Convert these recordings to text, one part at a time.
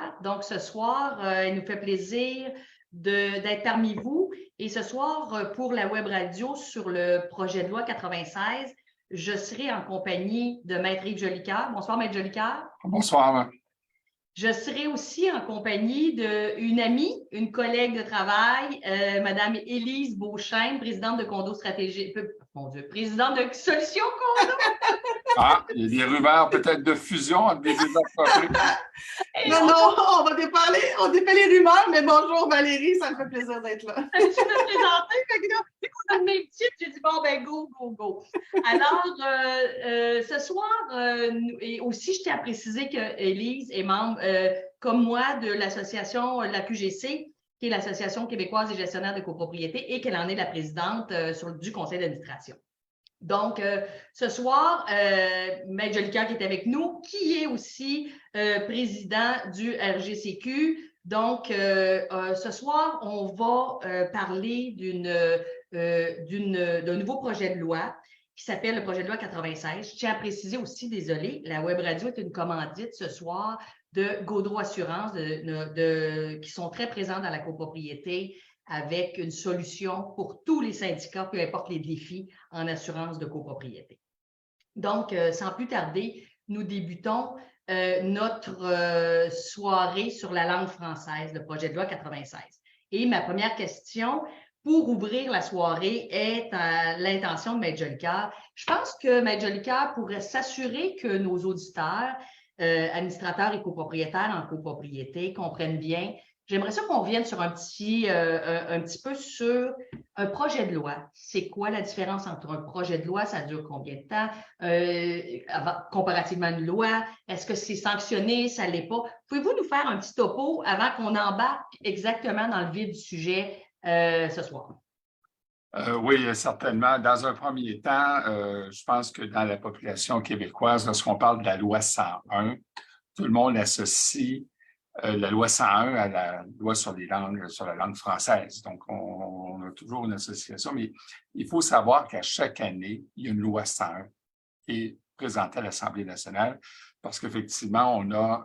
soir. Donc, ce soir, il nous fait plaisir d'être parmi vous. Et ce soir, pour la web radio sur le projet de loi 96, je serai en compagnie de Maître Yves Jolicoeur. Bonsoir, Maître Jolicoeur. Bonsoir. Je serai aussi en compagnie d'une amie, une collègue de travail, Madame Élise Beauchesne, présidente de Condo Stratégie, mon Dieu, présidente de Solutions Condo. Ah, il y a des rumeurs peut-être de fusion entre les deux entreprises. Non, on va dépeler les rumeurs, mais bonjour Valérie, ça me fait plaisir d'être là. Je me suis présentée, fait que là, dès qu'on a le même titre, j'ai dit bon, ben go. Alors, ce soir, et aussi, je tiens à préciser qu'Élise est membre, comme moi, de l'association, la QGC, qui est l'Association québécoise des gestionnaires de copropriété, et qu'elle en est la présidente du conseil d'administration. Donc, ce soir, Maître Jolicoeur qui est avec nous, qui est aussi président du RGCQ. Donc, ce soir, on va parler d'un nouveau projet de loi qui s'appelle le projet de loi 96. Je tiens à préciser aussi, désolé, la web radio est une commandite ce soir de Gaudreau Assurance qui sont très présents dans la copropriété, avec une solution pour tous les syndicats, peu importe les défis en assurance de copropriété. Donc, sans plus tarder, nous débutons notre soirée sur la langue française, le projet de loi 96. Et ma première question, pour ouvrir la soirée, est à l'intention de Maître Jolicoeur. Je pense que Maître Jolicoeur pourrait s'assurer que nos auditeurs, administrateurs et copropriétaires en copropriété comprennent bien. J'aimerais ça qu'on revienne sur un petit peu sur un projet de loi. C'est quoi la différence entre un projet de loi? Ça dure combien de temps? Comparativement à une loi, est-ce que c'est sanctionné? Ça ne l'est pas? Pouvez-vous nous faire un petit topo avant qu'on embarque exactement dans le vif du sujet ce soir? Oui, certainement. Dans un premier temps, je pense que dans la population québécoise, lorsqu'on parle de la loi 101, tout le monde associe la loi 101 à la loi sur la langue française. Donc, on a toujours une association, mais il faut savoir qu'à chaque année, il y a une loi 101 qui est présentée à l'Assemblée nationale parce qu'effectivement, on a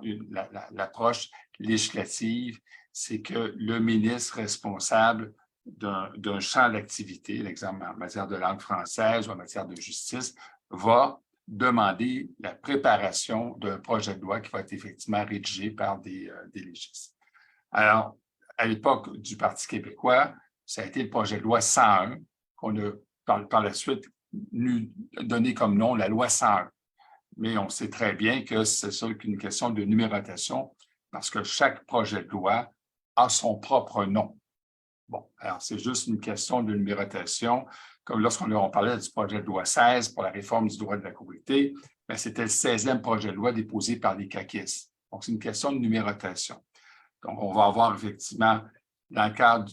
l'approche législative, c'est que le ministre responsable d'un champ d'activité, l'exemple en matière de langue française ou en matière de justice, va demander la préparation d'un projet de loi qui va être effectivement rédigé par des légistes. Alors, à l'époque du Parti québécois, ça a été le projet de loi 101 qu'on a par la suite donné comme nom la loi 101. Mais on sait très bien que c'est ça qu'une question de numérotation parce que chaque projet de loi a son propre nom. Bon, alors c'est juste une question de numérotation. Comme lorsqu'on parlait du projet de loi 16 pour la réforme du droit de la copropriété, c'était le 16e projet de loi déposé par les caquistes. Donc, c'est une question de numérotation. Donc, on va avoir effectivement, dans le cadre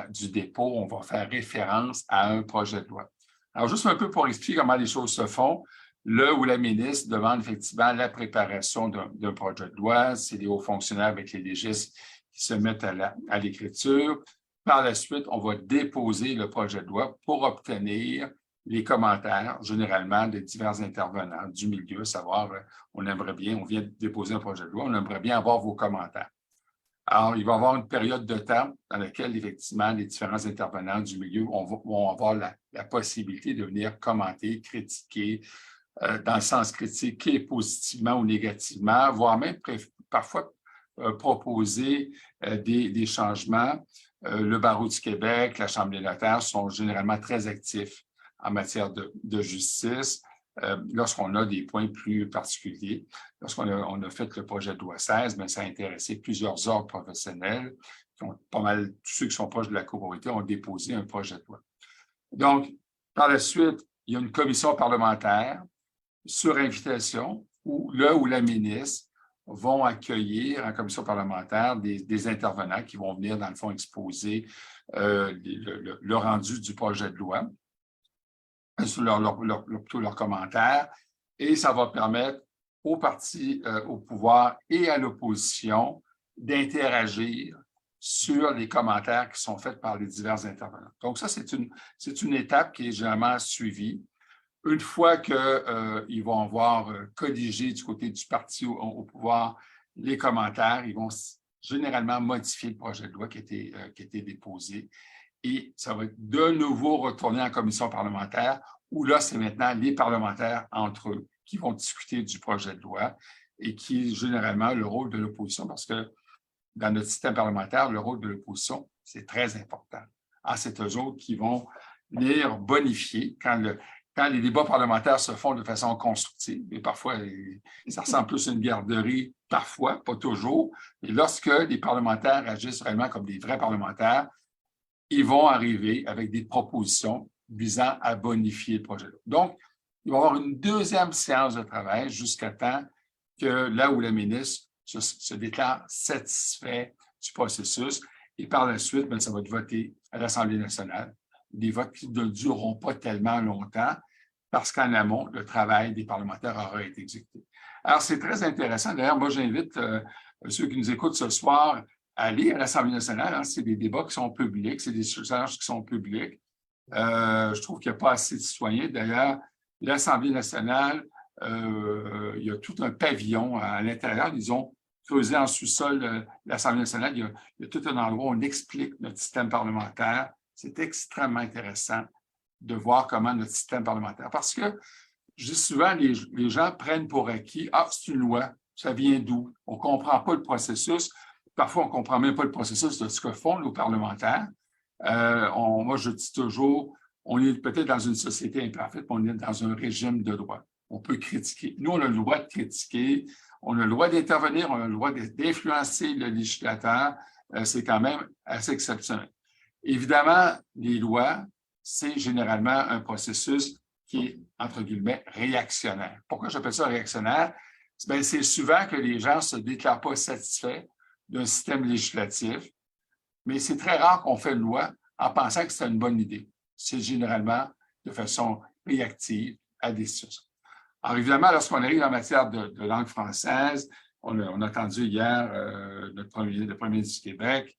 du dépôt, on va faire référence à un projet de loi. Alors, juste un peu pour expliquer comment les choses se font, le ou la ministre demande effectivement la préparation d'un projet de loi. C'est les hauts fonctionnaires avec les légistes qui se mettent à l'écriture. Par la suite, on va déposer le projet de loi pour obtenir les commentaires, généralement, de divers intervenants du milieu, à savoir, on vient de déposer un projet de loi, on aimerait bien avoir vos commentaires. Alors, il va y avoir une période de temps dans laquelle, effectivement, les différents intervenants du milieu vont avoir la possibilité de venir commenter, critiquer, dans le sens critiquer positivement ou négativement, voire même parfois proposer des changements. Le Barreau du Québec, la Chambre des notaires sont généralement très actifs en matière de justice lorsqu'on a des points plus particuliers. Lorsqu'on a fait le projet de loi 16, ça a intéressé plusieurs ordres professionnels. Pas mal, tous ceux qui sont proches de la copropriété ont déposé un projet de loi. Donc, par la suite, il y a une commission parlementaire sur invitation où la ministre vont accueillir en commission parlementaire des intervenants qui vont venir, dans le fond, exposer le rendu du projet de loi, sur leurs commentaires, et ça va permettre aux partis au pouvoir et à l'opposition d'interagir sur les commentaires qui sont faits par les divers intervenants. Donc, ça, c'est une étape qui est généralement suivie. Une fois qu'ils vont avoir colligé du côté du parti au pouvoir les commentaires, ils vont généralement modifier le projet de loi qui a été déposé. Et ça va être de nouveau retourné en commission parlementaire, où là, c'est maintenant les parlementaires entre eux qui vont discuter du projet de loi et qui, généralement, le rôle de l'opposition, parce que dans notre système parlementaire, le rôle de l'opposition, c'est très important. C'est eux autres qui vont venir bonifier quand les débats parlementaires se font de façon constructive. Et parfois, ça ressemble plus à une garderie, parfois, pas toujours. Et lorsque les parlementaires agissent vraiment comme des vrais parlementaires, ils vont arriver avec des propositions visant à bonifier le projet de loi. Donc, il va y avoir une deuxième séance de travail jusqu'à temps que là où le ministre se déclare satisfait du processus et par la suite, bien, ça va être voté à l'Assemblée nationale. Des votes qui ne dureront pas tellement longtemps parce qu'en amont, le travail des parlementaires aura été exécuté. Alors, c'est très intéressant. D'ailleurs, moi, j'invite ceux qui nous écoutent ce soir à aller à l'Assemblée nationale. C'est des débats qui sont publics, c'est des échanges qui sont publics. Je trouve qu'il n'y a pas assez de citoyens. D'ailleurs, l'Assemblée nationale, il y a tout un pavillon à l'intérieur. Ils ont creusé en sous-sol l'Assemblée nationale. Il y a tout un endroit où on explique notre système parlementaire. C'est extrêmement intéressant de voir comment notre système parlementaire. Parce que, je dis souvent, les gens prennent pour acquis, c'est une loi, ça vient d'où? On ne comprend pas le processus. Parfois, on ne comprend même pas le processus de ce que font nos parlementaires. Moi, je dis toujours, on est peut-être dans une société imparfaite, mais on est dans un régime de droit. On peut critiquer. Nous, on a le droit de critiquer, on a le droit d'intervenir, on a le droit d'influencer le législateur. C'est quand même assez exceptionnel. Évidemment, les lois, c'est généralement un processus qui est, entre guillemets, réactionnaire. Pourquoi j'appelle ça réactionnaire? Bien, c'est souvent que les gens ne se déclarent pas satisfaits d'un système législatif, mais c'est très rare qu'on fait une loi en pensant que c'est une bonne idée. C'est généralement de façon réactive à des situations. Alors, évidemment, lorsqu'on arrive en matière de langue française, on a entendu hier le premier ministre du Québec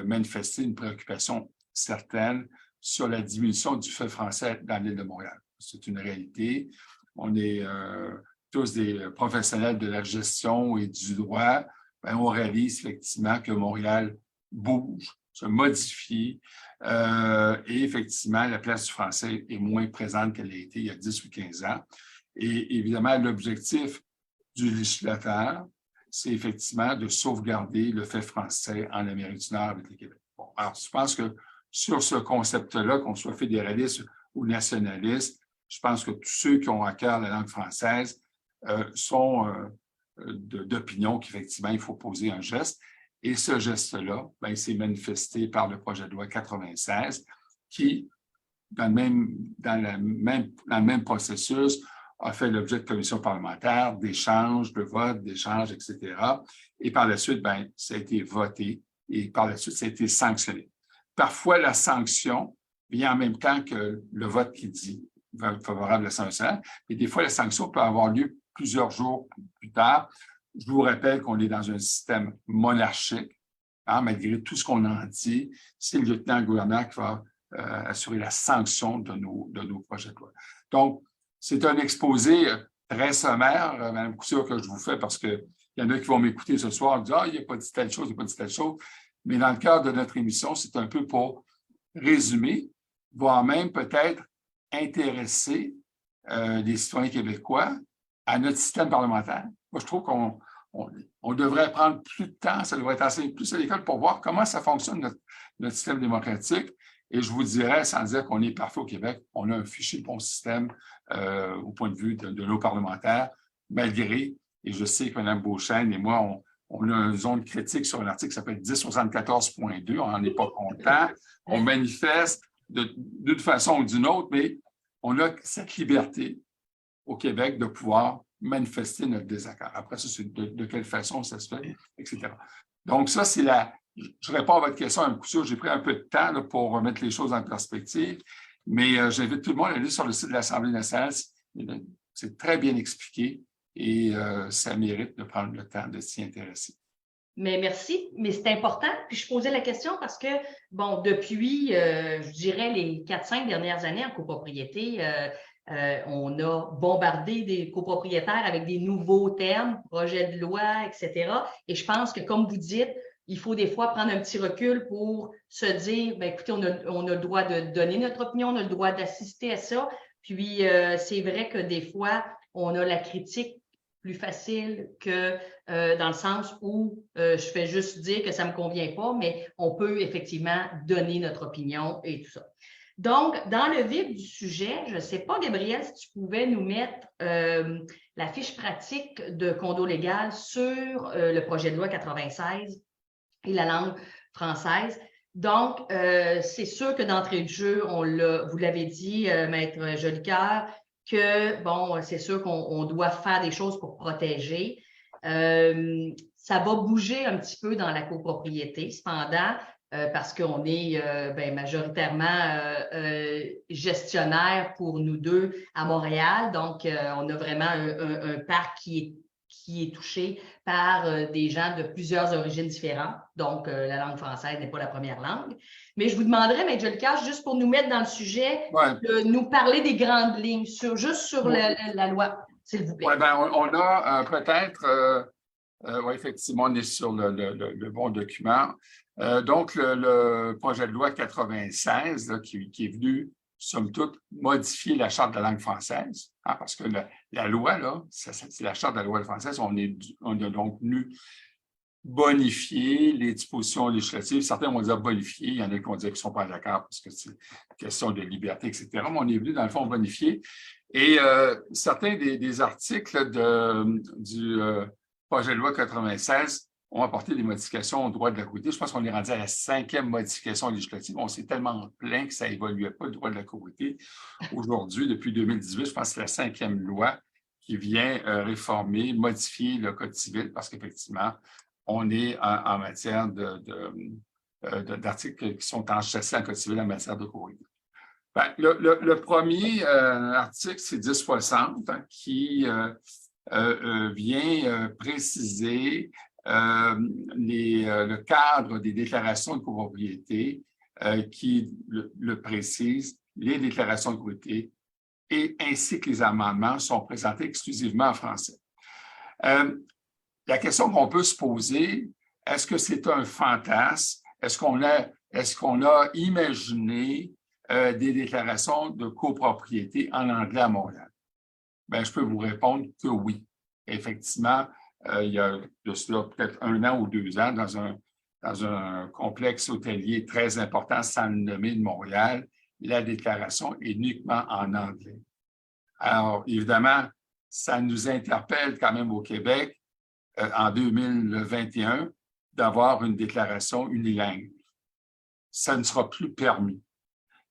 manifester une préoccupation certaine sur la diminution du fait français dans l'île de Montréal. C'est une réalité. On est tous des professionnels de la gestion et du droit. Bien, on réalise effectivement que Montréal bouge, se modifie et effectivement, la place du français est moins présente qu'elle a été il y a 10 ou 15 ans. Et évidemment, l'objectif du législateur, c'est effectivement de sauvegarder le fait français en Amérique du Nord avec le Québec. Bon, alors, je pense que sur ce concept-là, qu'on soit fédéraliste ou nationaliste, je pense que tous ceux qui ont à cœur la langue française sont d'opinion qu'effectivement, il faut poser un geste. Et ce geste-là, bien, s'est manifesté par le projet de loi 96 qui, dans le même processus, a fait l'objet de commissions parlementaires, d'échanges, de votes, d'échanges, etc. Et par la suite, bien, ça a été voté et par la suite, ça a été sanctionné. Parfois, la sanction vient en même temps que le vote qui dit favorable à l'Assemblée nationale, et des fois, la sanction peut avoir lieu plusieurs jours plus tard. Je vous rappelle qu'on est dans un système monarchique, malgré tout ce qu'on en dit, c'est le lieutenant-gouverneur qui va assurer la sanction de nos projets de loi. Donc, c'est un exposé très sommaire, Mme Couture, que je vous fais parce qu'il y en a qui vont m'écouter ce soir et dire « il n'a pas dit telle chose, il n'a pas dit telle chose ». Mais dans le cadre de notre émission, c'est un peu pour résumer, voire même peut-être intéresser les citoyens québécois à notre système parlementaire. Moi, je trouve qu'on devrait prendre plus de temps, ça devrait être enseigné plus à l'école pour voir comment ça fonctionne, notre système démocratique. Et je vous dirais, sans dire qu'on est parfait au Québec, on a un fichu bon système au point de vue de nos parlementaires, malgré, et je sais que Mme Beauchesne et moi, on a une zone critique sur un article qui s'appelle 1074.2, on n'en est pas content, on manifeste d'une façon ou d'une autre, mais on a cette liberté au Québec de pouvoir manifester notre désaccord. Après ça, c'est de quelle façon ça se fait, etc. Donc, ça, c'est je réponds à votre question à un coup sûr. J'ai pris un peu de temps là, pour remettre les choses en perspective, mais j'invite tout le monde à aller sur le site de l'Assemblée nationale. C'est très bien expliqué et ça mérite de prendre le temps de s'y intéresser. Mais merci, mais c'est important. Puis je posais la question parce que, bon, depuis, je dirais, les 4-5 dernières années en copropriété, On a bombardé des copropriétaires avec des nouveaux termes, projet de loi, etc. Et je pense que, comme vous dites, il faut des fois prendre un petit recul pour se dire, bien, écoutez, on a le droit de donner notre opinion, on a le droit d'assister à ça. Puis, c'est vrai que des fois, on a la critique plus facile que dans le sens où je fais juste dire que ça ne me convient pas, mais on peut effectivement donner notre opinion et tout ça. Donc, dans le vif du sujet, je ne sais pas, Gabriel, si tu pouvais nous mettre la fiche pratique de condo légal sur le projet de loi 96 et la langue française. Donc, c'est sûr que d'entrée de jeu, vous l'avez dit, Maître Jolicoeur, que, bon, c'est sûr qu'on doit faire des choses pour protéger. Ça va bouger un petit peu dans la copropriété, cependant, parce qu'on est majoritairement gestionnaire pour nous deux à Montréal. Donc, on a vraiment un parc qui est touché par des gens de plusieurs origines différentes. Donc, la langue française n'est pas la première langue. Mais je vous demanderais, M. Jolicoeur, juste pour nous mettre dans le sujet, de nous parler des grandes lignes, juste sur la loi, s'il vous plaît. Oui, bien, on a peut-être, effectivement, on est sur le bon document. Donc, le projet de loi 96, là, qui est venu, somme toute, modifier la Charte de la langue française, hein, parce que la loi, là, c'est la Charte de la loi française, on a donc venu bonifier les dispositions législatives. Certains vont dire bonifier, il y en a qui vont dire qu'ils ne sont pas d'accord parce que c'est une question de liberté, etc. Mais on est venu, dans le fond, bonifier. Et certains des articles du projet de loi 96 ont apporté des modifications au droit de la copropriété. Je pense qu'on est rendu à la 5e modification législative. On s'est tellement plaint que ça n'évoluait pas le droit de la copropriété. Aujourd'hui, depuis 2018, je pense que c'est la 5e loi qui vient réformer, modifier le Code civil parce qu'effectivement, on est en matière d'articles qui sont enchâssés en Code civil en matière de copropriété. Ben, le premier article, c'est 1060, hein, qui vient préciser le cadre des déclarations de copropriété qui le précise, les déclarations de copropriété et ainsi que les amendements sont présentés exclusivement en français. La question qu'on peut se poser, est-ce que c'est un fantasme? Est-ce qu'on a imaginé des déclarations de copropriété en anglais à Montréal? Bien, je peux vous répondre que oui. Effectivement, il y a de cela peut-être 1 an ou 2 ans, dans un complexe hôtelier très important, sans le nommer, de Montréal, la déclaration est uniquement en anglais. Alors, évidemment, ça nous interpelle quand même au Québec, en 2021, d'avoir une déclaration unilingue. Ça ne sera plus permis.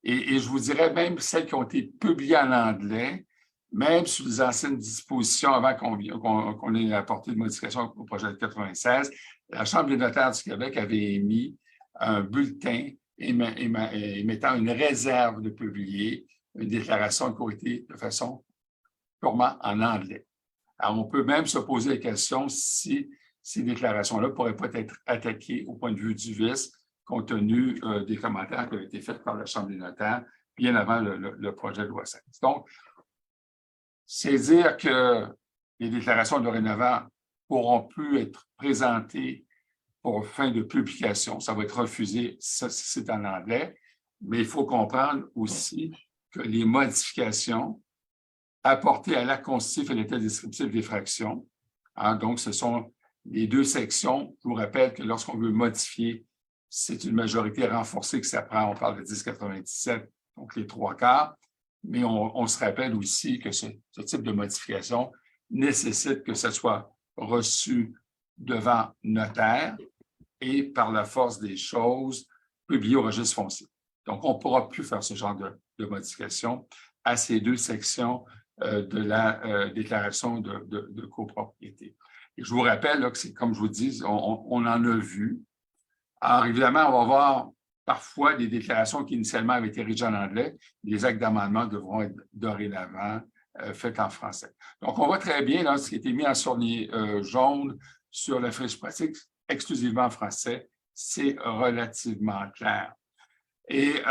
Et je vous dirais, même celles qui ont été publiées en anglais, même sous les anciennes dispositions avant qu'on ait apporté de modification au projet de 96, la Chambre des notaires du Québec avait émis un bulletin émettant une réserve de publier une déclaration de copropriété de façon purement en anglais. Alors, on peut même se poser la question si ces déclarations-là ne pourraient pas être attaquées au point de vue du vice, compte tenu des commentaires qui ont été faits par la Chambre des notaires bien avant le projet de loi 16. Donc, c'est dire que les déclarations dorénavant ne pourront plus être présentées pour fin de publication. Ça va être refusé, ça, c'est en anglais, mais il faut comprendre aussi que les modifications apportées à l'acte constitutif et l'état descriptif des fractions, hein, donc ce sont les 2 sections. Je vous rappelle que lorsqu'on veut modifier, c'est une majorité renforcée que ça prend. On parle de 10,97, donc les 3/4. Mais on se rappelle aussi que ce type de modification nécessite que ce soit reçu devant notaire et par la force des choses, publié au registre foncier. Donc, on ne pourra plus faire ce genre de modification à ces 2 sections de la déclaration de copropriété. Et je vous rappelle là, que c'est comme je vous dis, on en a vu. Alors, évidemment, on va voir parfois des déclarations qui initialement avaient été rédigées en anglais. Les actes d'amendement devront être dorénavant faits en français. Donc, on voit très bien là, ce qui a été mis en surligné jaune sur la fiche pratique exclusivement en français. C'est relativement clair. Et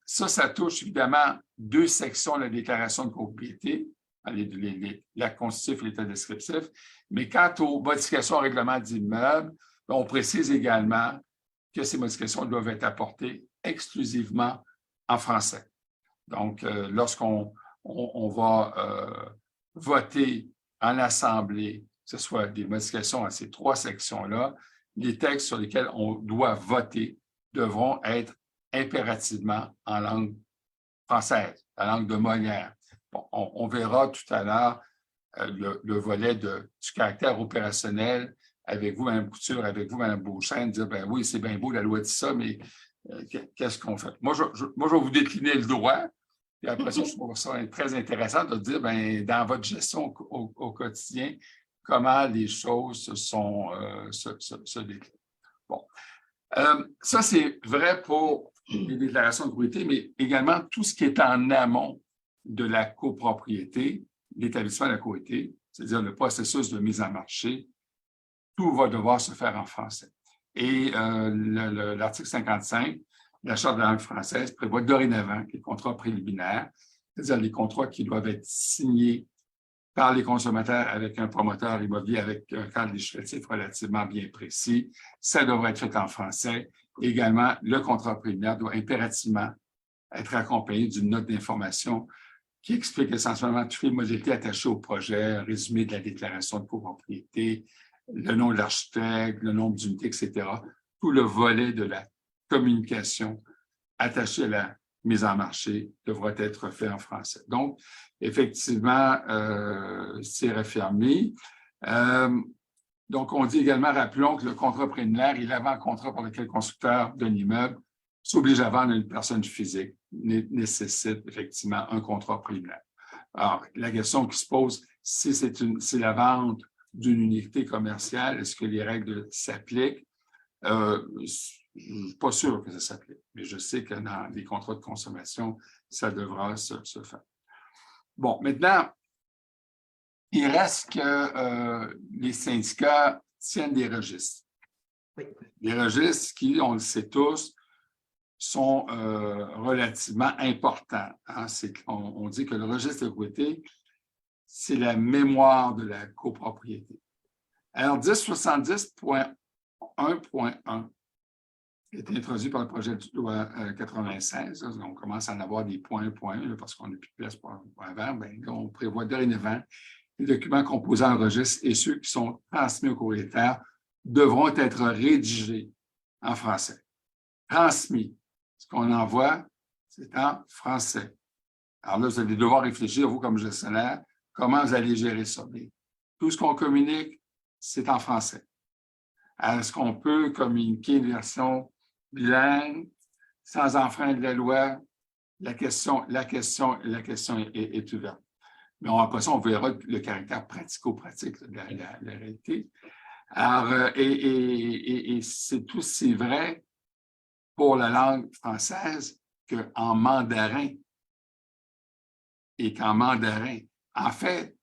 ça touche évidemment deux sections de la déclaration de copropriété, l'acte constitutif et l'état descriptif. Mais quant aux modifications au règlement d'immeuble, on précise également que ces modifications doivent être apportées exclusivement en français. Donc, lorsqu'on va voter en assemblée, que ce soit des modifications à ces trois sections-là, les textes sur lesquels on doit voter devront être impérativement en langue française, la langue de Molière. Bon, on verra tout à l'heure le volet du caractère opérationnel avec vous, Mme Couture, avec vous, Mme Beauchesne, dire, ben oui, c'est bien beau, la loi dit ça, mais qu'est-ce qu'on fait? Moi, je vais vous décliner le droit, et après ça, je trouve ça très intéressant de dire, ben, dans votre gestion au quotidien, comment les choses se déclinent. Bon. Ça, c'est vrai pour les déclarations de propriété, mais également tout ce qui est en amont de la copropriété, l'établissement de la copropriété, c'est-à-dire le processus de mise en marché, tout va devoir se faire en français. Et l'article 55, la Charte de la langue française, prévoit dorénavant que les contrats préliminaires, c'est-à-dire les contrats qui doivent être signés par les consommateurs avec un promoteur immobilier avec un cadre législatif relativement bien précis, ça devrait être fait en français. Également, le contrat préliminaire doit impérativement être accompagné d'une note d'information qui explique essentiellement toutes les modalités attachées au projet, un résumé de la déclaration de copropriété, le nom de l'architecte, le nombre d'unités, etc. Tout le volet de la communication attaché à la mise en marché devra être fait en français. Donc, effectivement, c'est refermé. Donc, on dit également, rappelons que le contrat préliminaire est l'avant-contrat par lequel le constructeur d'un immeuble s'oblige à vendre à une personne physique, nécessite effectivement un contrat préliminaire. Alors, la question qui se pose, si c'est la vente d'une unité commerciale, est-ce que les règles s'appliquent? Je ne suis pas sûr que ça s'applique, mais je sais que dans les contrats de consommation, ça devra se faire. Bon, maintenant, il reste que les syndicats tiennent des registres. Oui. Les registres qui, on le sait tous, sont relativement importants. Hein? On dit que le registre de propriété, c'est la mémoire de la copropriété. Alors, 1070.1.1 est introduit par le projet de loi 96. On commence à en avoir des points, parce qu'on n'a plus de place pour un point vert. Bien, on prévoit dorénavant les documents composant un registre et ceux qui sont transmis aux copropriétaires devront être rédigés en français. Transmis. Ce qu'on envoie, c'est en français. Alors là, vous allez devoir réfléchir, vous, comme gestionnaire, comment vous allez gérer ça. Mais tout ce qu'on communique, c'est en français. Est-ce qu'on peut communiquer une version bilingue sans enfreindre la loi? La question est ouverte. Mais après ça, on verra le caractère pratico-pratique de la réalité. Alors, et c'est aussi vrai pour la langue française qu'en mandarin. Et qu'en mandarin, en fait,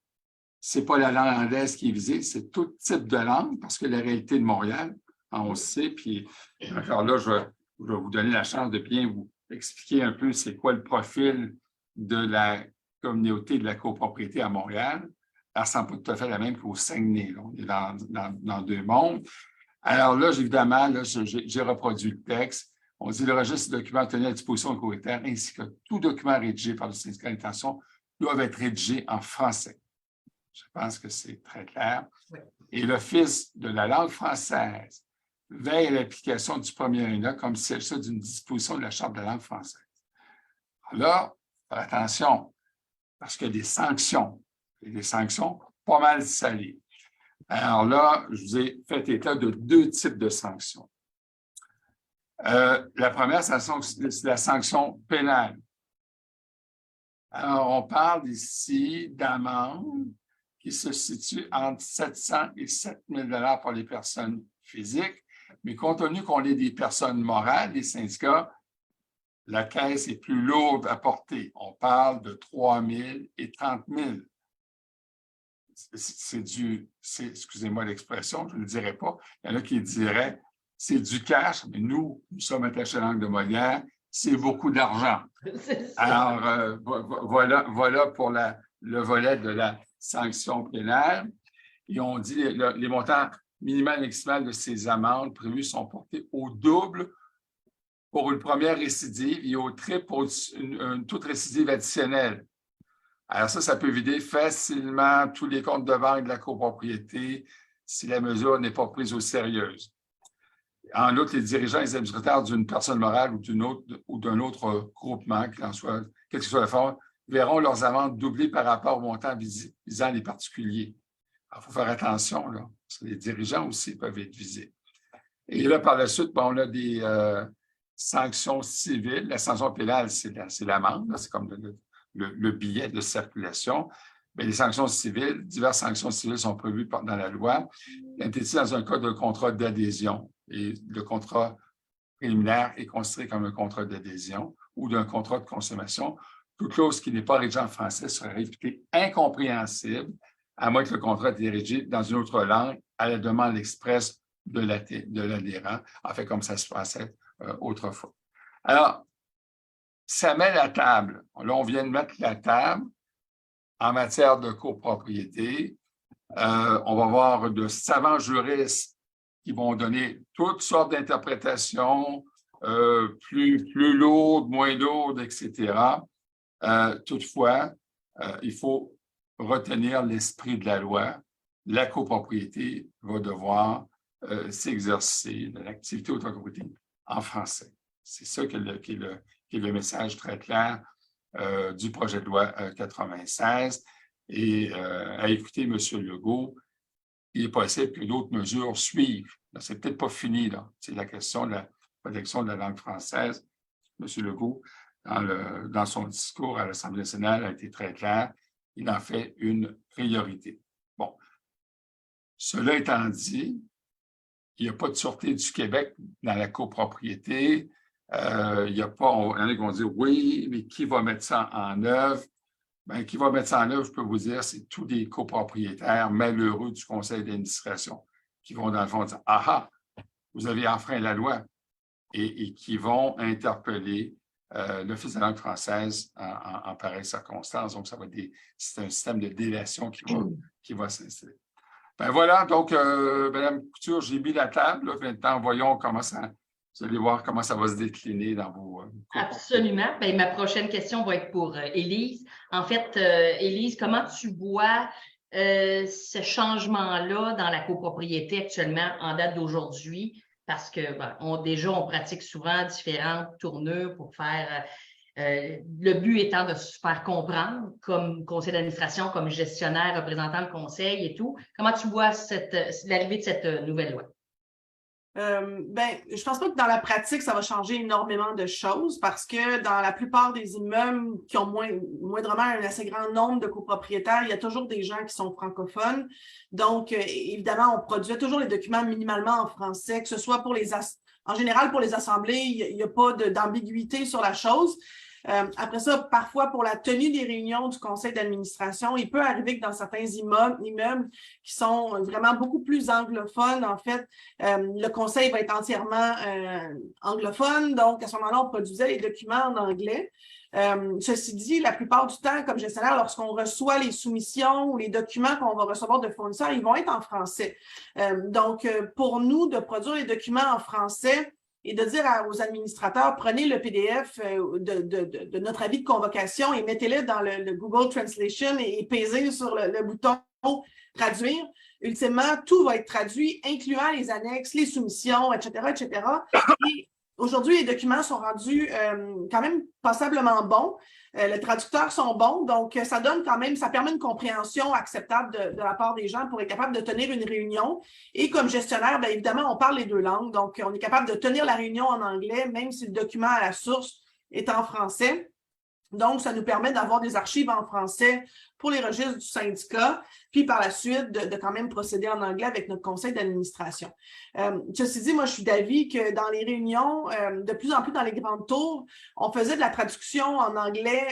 ce n'est pas la langue anglaise qui est visée, c'est tout type de langue, parce que la réalité de Montréal, on le sait, puis encore là, je vais vous donner la chance de bien vous expliquer un peu c'est quoi le profil de la communauté de la copropriété à Montréal. Elle ne ressemble pas tout à fait la même qu'au Saguenay. Là. On est dans deux mondes. Alors là, évidemment, j'ai reproduit le texte. On dit le registre de documents tenus à disposition des copropriétaires ainsi que tout document rédigé par le syndicat d'intention doivent être rédigés en français. Je pense que c'est très clair. Oui. Et l'Office de la langue française veille à l'application du premier alinéa comme s'il s'agissait d'une disposition de la Charte de la langue française. Alors là, attention, parce qu'il y a des sanctions, et des sanctions pas mal salées. Alors là, je vous ai fait état de deux types de sanctions. La première sanction, c'est la sanction pénale. Alors, on parle ici d'amende qui se situe entre 700 et 7 000 $ pour les personnes physiques, mais compte tenu qu'on est des personnes morales, les syndicats, la caisse est plus lourde à porter. On parle de 3 000 et 30 000. Excusez-moi l'expression, je ne le dirai pas. Il y en a qui diraient c'est du cash, mais nous sommes attachés à la langue de Molière, c'est beaucoup d'argent. C'est ça. Alors, voilà pour le volet de la sanction pénale. Et on dit que les montants minimal et maximal de ces amendes prévues sont portés au double pour une première récidive et au triple pour une toute récidive additionnelle. Alors ça peut vider facilement tous les comptes de banque de la copropriété si la mesure n'est pas prise au sérieux. En outre, les dirigeants et les administrateurs d'une personne morale ou d'un autre groupement, quelle que soit la forme, verront leurs amendes doublées par rapport au montant visant les particuliers. Il faut faire attention, là, parce que les dirigeants aussi peuvent être visés. Et là, par la suite, on a des sanctions civiles. La sanction pénale, c'est l'amende, c'est comme le billet de circulation. Mais les sanctions civiles, diverses sanctions civiles sont prévues dans la loi. Elles étaient ici dans un cas de contrat d'adhésion. Et le contrat préliminaire est considéré comme un contrat d'adhésion ou d'un contrat de consommation. Toute clause qui n'est pas rédigée en français serait réputée incompréhensible, à moins que le contrat ait été rédigé dans une autre langue à la demande expresse de l'adhérent, en fait, comme ça se passait autrefois. Alors, ça met la table. Là, on vient de mettre la table en matière de copropriété. On va voir de savants juristes qui vont donner toutes sortes d'interprétations, plus lourdes, moins lourdes, etc. Toutefois, il faut retenir l'esprit de la loi. La copropriété va devoir s'exercer de l'activité autocopropriété en français. C'est ça qui est le message très clair du projet de loi 96. Et à écouter M. Legault, il est possible que d'autres mesures suivent. C'est peut-être pas fini, là. C'est la question de la protection de la langue française. M. Legault, dans son discours à l'Assemblée nationale, a été très clair. Il en fait une priorité. Bon. Cela étant dit, il n'y a pas de Sûreté du Québec dans la copropriété. Il y en a qui vont dire oui, mais qui va mettre ça en œuvre? Bien, qui va mettre ça en œuvre, je peux vous dire, c'est tous les copropriétaires malheureux du conseil d'administration qui vont, dans le fond, dire « Ah ah, vous avez enfreint la loi » et qui vont interpeller l'Office de la langue française en pareille circonstance. Donc, c'est un système de délation qui va s'installer. Ben voilà, donc, Mme Couture, j'ai mis la table. Là, maintenant, voyons vous allez voir comment ça va se décliner dans vos... Absolument. Bien, ma prochaine question va être pour Élise. En fait, Élise, comment tu vois ce changement-là dans la copropriété actuellement en date d'aujourd'hui? Parce que déjà, on pratique souvent différentes tournures pour faire... le but étant de se faire comprendre comme conseil d'administration, comme gestionnaire représentant le conseil et tout. Comment tu vois l'arrivée de cette nouvelle loi? Je pense pas que dans la pratique, ça va changer énormément de choses parce que dans la plupart des immeubles qui ont moindrement un assez grand nombre de copropriétaires, il y a toujours des gens qui sont francophones. Donc, évidemment, on produit toujours les documents minimalement en français, que ce soit en général pour les assemblées, il n'y a pas d'ambiguïté sur la chose. Après ça, parfois, pour la tenue des réunions du conseil d'administration, il peut arriver que dans certains immeubles qui sont vraiment beaucoup plus anglophones, en fait, le conseil va être entièrement anglophone. Donc, à ce moment-là, on produisait les documents en anglais. Ceci dit, la plupart du temps, comme gestionnaire, lorsqu'on reçoit les soumissions ou les documents qu'on va recevoir de fournisseurs, ils vont être en français. Donc, pour nous, de produire les documents en français, et de dire aux administrateurs, prenez le PDF de notre avis de convocation et mettez-le dans le Google Translation et pesez sur le bouton « Traduire ». Ultimement, tout va être traduit, incluant les annexes, les soumissions, etc., etc. Et aujourd'hui, les documents sont rendus quand même passablement bons. Les traducteurs sont bons, donc ça permet une compréhension acceptable de la part des gens pour être capable de tenir une réunion. Et comme gestionnaire, bien évidemment, on parle les deux langues, donc on est capable de tenir la réunion en anglais, même si le document à la source est en français. Donc, ça nous permet d'avoir des archives en français pour les registres du syndicat, puis par la suite, de quand même procéder en anglais avec notre conseil d'administration. Ceci dit, moi, je suis d'avis que dans les réunions, de plus en plus dans les grandes tours, on faisait de la traduction en anglais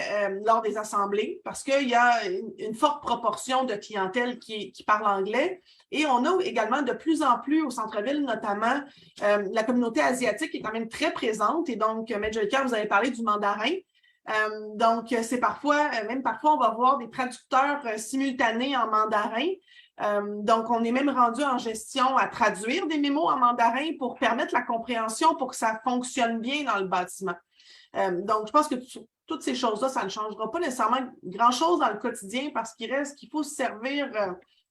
lors des assemblées parce qu'il y a une forte proportion de clientèle qui parle anglais. Et on a également de plus en plus au centre-ville, notamment, la communauté asiatique est quand même très présente. Et donc, M. Jelka, vous avez parlé du mandarin. Donc, c'est parfois, même parfois, on va voir des traducteurs simultanés en mandarin. Donc, on est même rendu en gestion à traduire des mémos en mandarin pour permettre la compréhension, pour que ça fonctionne bien dans le bâtiment. Donc, je pense que toutes ces choses-là, ça ne changera pas nécessairement grand-chose dans le quotidien parce qu'il reste qu'il faut se servir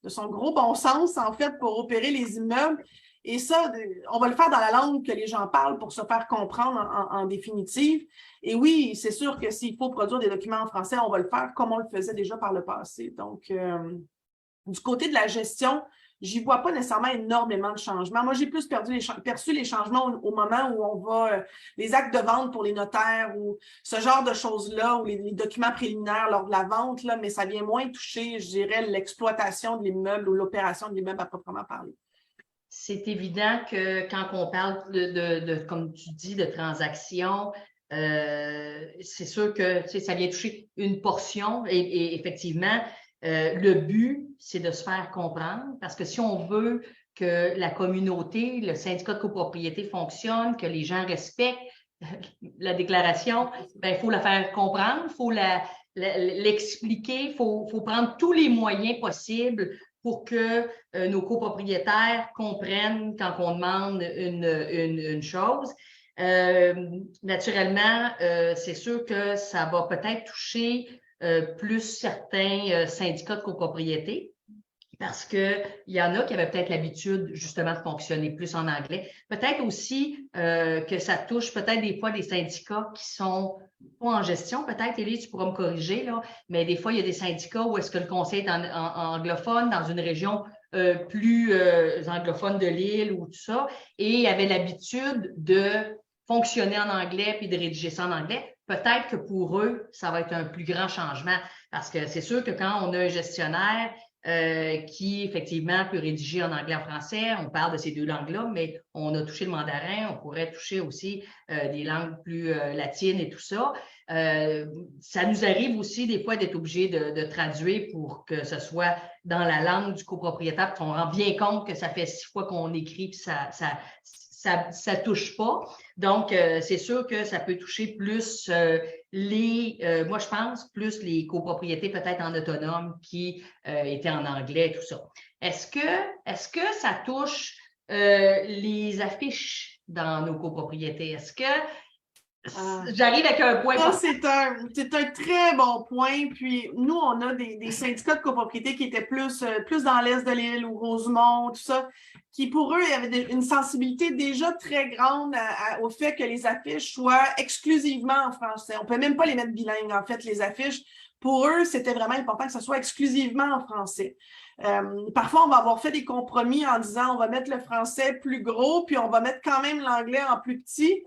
de son gros bon sens, en fait, pour opérer les immeubles. Et ça, on va le faire dans la langue que les gens parlent pour se faire comprendre en définitive. Et oui, c'est sûr que s'il faut produire des documents en français, on va le faire comme on le faisait déjà par le passé. Donc, du côté de la gestion, j'y vois pas nécessairement énormément de changements. Moi, j'ai plus perçu les changements au moment où on va, les actes de vente pour les notaires ou ce genre de choses-là, ou les documents préliminaires lors de la vente, là, mais ça vient moins toucher, je dirais, l'exploitation de l'immeuble ou l'opération de l'immeuble à proprement parler. C'est évident que quand on parle comme tu dis, de transactions, c'est sûr que ça vient toucher une portion et effectivement, le but, c'est de se faire comprendre parce que si on veut que la communauté, le syndicat de copropriété fonctionne, que les gens respectent la déclaration, ben, il faut la faire comprendre, il faut l'expliquer, il faut prendre tous les moyens possibles pour que nos copropriétaires comprennent quand on demande une chose. Naturellement, c'est sûr que ça va peut-être toucher plus certains syndicats de copropriété parce qu'il y en a qui avaient peut-être l'habitude justement de fonctionner plus en anglais. Peut-être aussi que ça touche peut-être des fois des syndicats qui sont pas en gestion, peut-être, Élie, tu pourras me corriger, là, mais des fois, il y a des syndicats où est-ce que le conseil est en anglophone dans une région plus anglophone de l'île ou tout ça, et avait l'habitude de fonctionner en anglais puis de rédiger ça en anglais. Peut-être que pour eux, ça va être un plus grand changement parce que c'est sûr que quand on a un gestionnaire qui, effectivement, peut rédiger en anglais et en français. On parle de ces deux langues-là, mais on a touché le mandarin. On pourrait toucher aussi des langues plus latines et tout ça. Ça nous arrive aussi des fois d'être obligé de traduire pour que ce soit dans la langue du copropriétaire, qu'on rend bien compte que ça fait 6 fois qu'on écrit puis ça touche pas. Donc, c'est sûr que ça peut toucher plus moi, je pense, plus les copropriétés peut-être en autonome qui étaient en anglais et tout ça. Est-ce que ça touche les affiches dans nos copropriétés? Est-ce que j'arrive avec un point? C'est un très bon point. Puis nous, on a des syndicats de copropriété qui étaient plus dans l'est de l'île ou Rosemont, tout ça, qui pour eux avaient une sensibilité déjà très grande au fait que les affiches soient exclusivement en français. On ne peut même pas les mettre bilingues, en fait, les affiches. Pour eux, c'était vraiment important que ça soit exclusivement en français. Parfois, on va avoir fait des compromis en disant on va mettre le français plus gros, puis on va mettre quand même l'anglais en plus petit,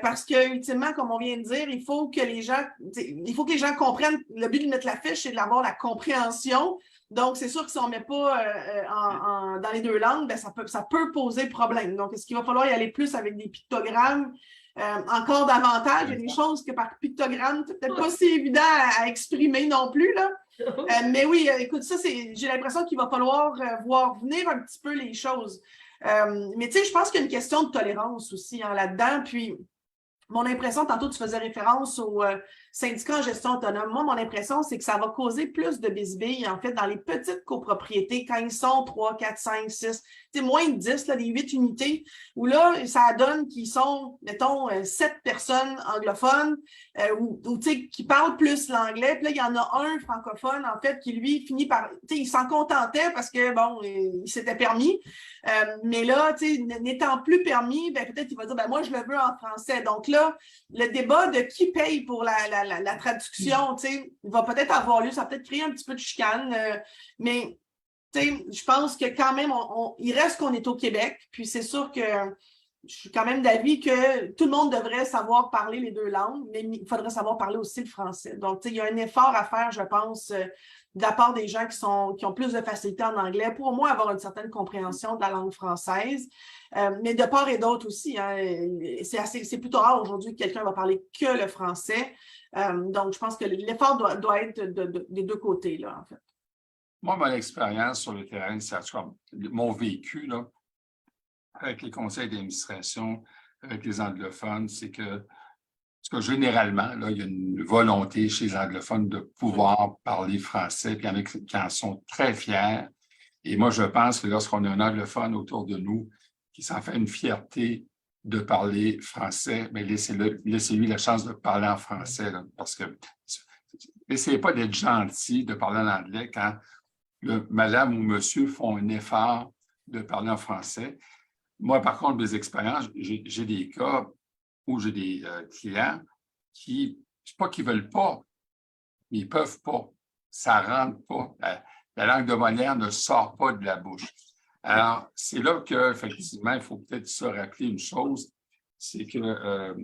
parce que ultimement, comme on vient de dire, il faut que les gens comprennent. Le but de mettre l'affiche, c'est d'avoir la compréhension. Donc, c'est sûr que si on ne met pas dans les deux langues, ben, ça peut poser problème. Donc, est-ce qu'il va falloir y aller plus avec des pictogrammes? Encore davantage, il y a des choses que par pictogramme, c'est peut-être pas si évident à exprimer non plus, là. Mais oui, écoute, ça, j'ai l'impression qu'il va falloir voir venir un petit peu les choses. Mais tu sais, je pense qu'il y a une question de tolérance aussi là-dedans. Puis, mon impression, tantôt, tu faisais référence au syndicat en gestion autonome. Moi, mon impression, c'est que ça va causer plus de bisbilles, en fait, dans les petites copropriétés, quand ils sont 3, 4, 5, 6, moins de 10, là, des 8 unités, où là, ça donne qu'ils sont, mettons, 7 personnes anglophones ou qui parlent plus l'anglais. Puis là, il y en a un francophone, en fait, qui, lui, finit par... il s'en contentait parce que, bon, il s'était permis. Mais là, n'étant plus permis, ben, peut-être qu'il va dire, ben, moi, je le veux en français. Donc là, le débat de qui paye pour la traduction, il va peut-être avoir lieu, ça va peut-être créer un petit peu de chicane, mais je pense que quand même, il reste qu'on est au Québec, puis c'est sûr que je suis quand même d'avis que tout le monde devrait savoir parler les deux langues, mais il faudrait savoir parler aussi le français. Donc, il y a un effort à faire, je pense, de la part des gens qui ont plus de facilité en anglais, pour au moins avoir une certaine compréhension de la langue française, mais de part et d'autre aussi. Hein, c'est plutôt rare aujourd'hui que quelqu'un va parler que le français. Donc, je pense que l'effort doit être des deux côtés, là, en fait. Moi, mon expérience sur le terrain, c'est mon vécu, là, avec les conseils d'administration, avec les anglophones, c'est que généralement, là, il y a une volonté chez les anglophones de pouvoir parler français, puis il y en a qui en sont très fiers. Et moi, je pense que lorsqu'on a un anglophone autour de nous qui s'en fait une fierté de parler français, mais laissez-lui la chance de parler en français, là, parce que n'essayez pas d'être gentil, de parler en anglais quand madame ou monsieur font un effort de parler en français. Moi, par contre, mes expériences, j'ai des cas où j'ai des clients qui, c'est pas qu'ils veulent pas, mais ils peuvent pas. Ça rentre pas. La langue de Molière ne sort pas de la bouche. Alors, c'est là qu'effectivement, il faut peut-être se rappeler une chose, c'est que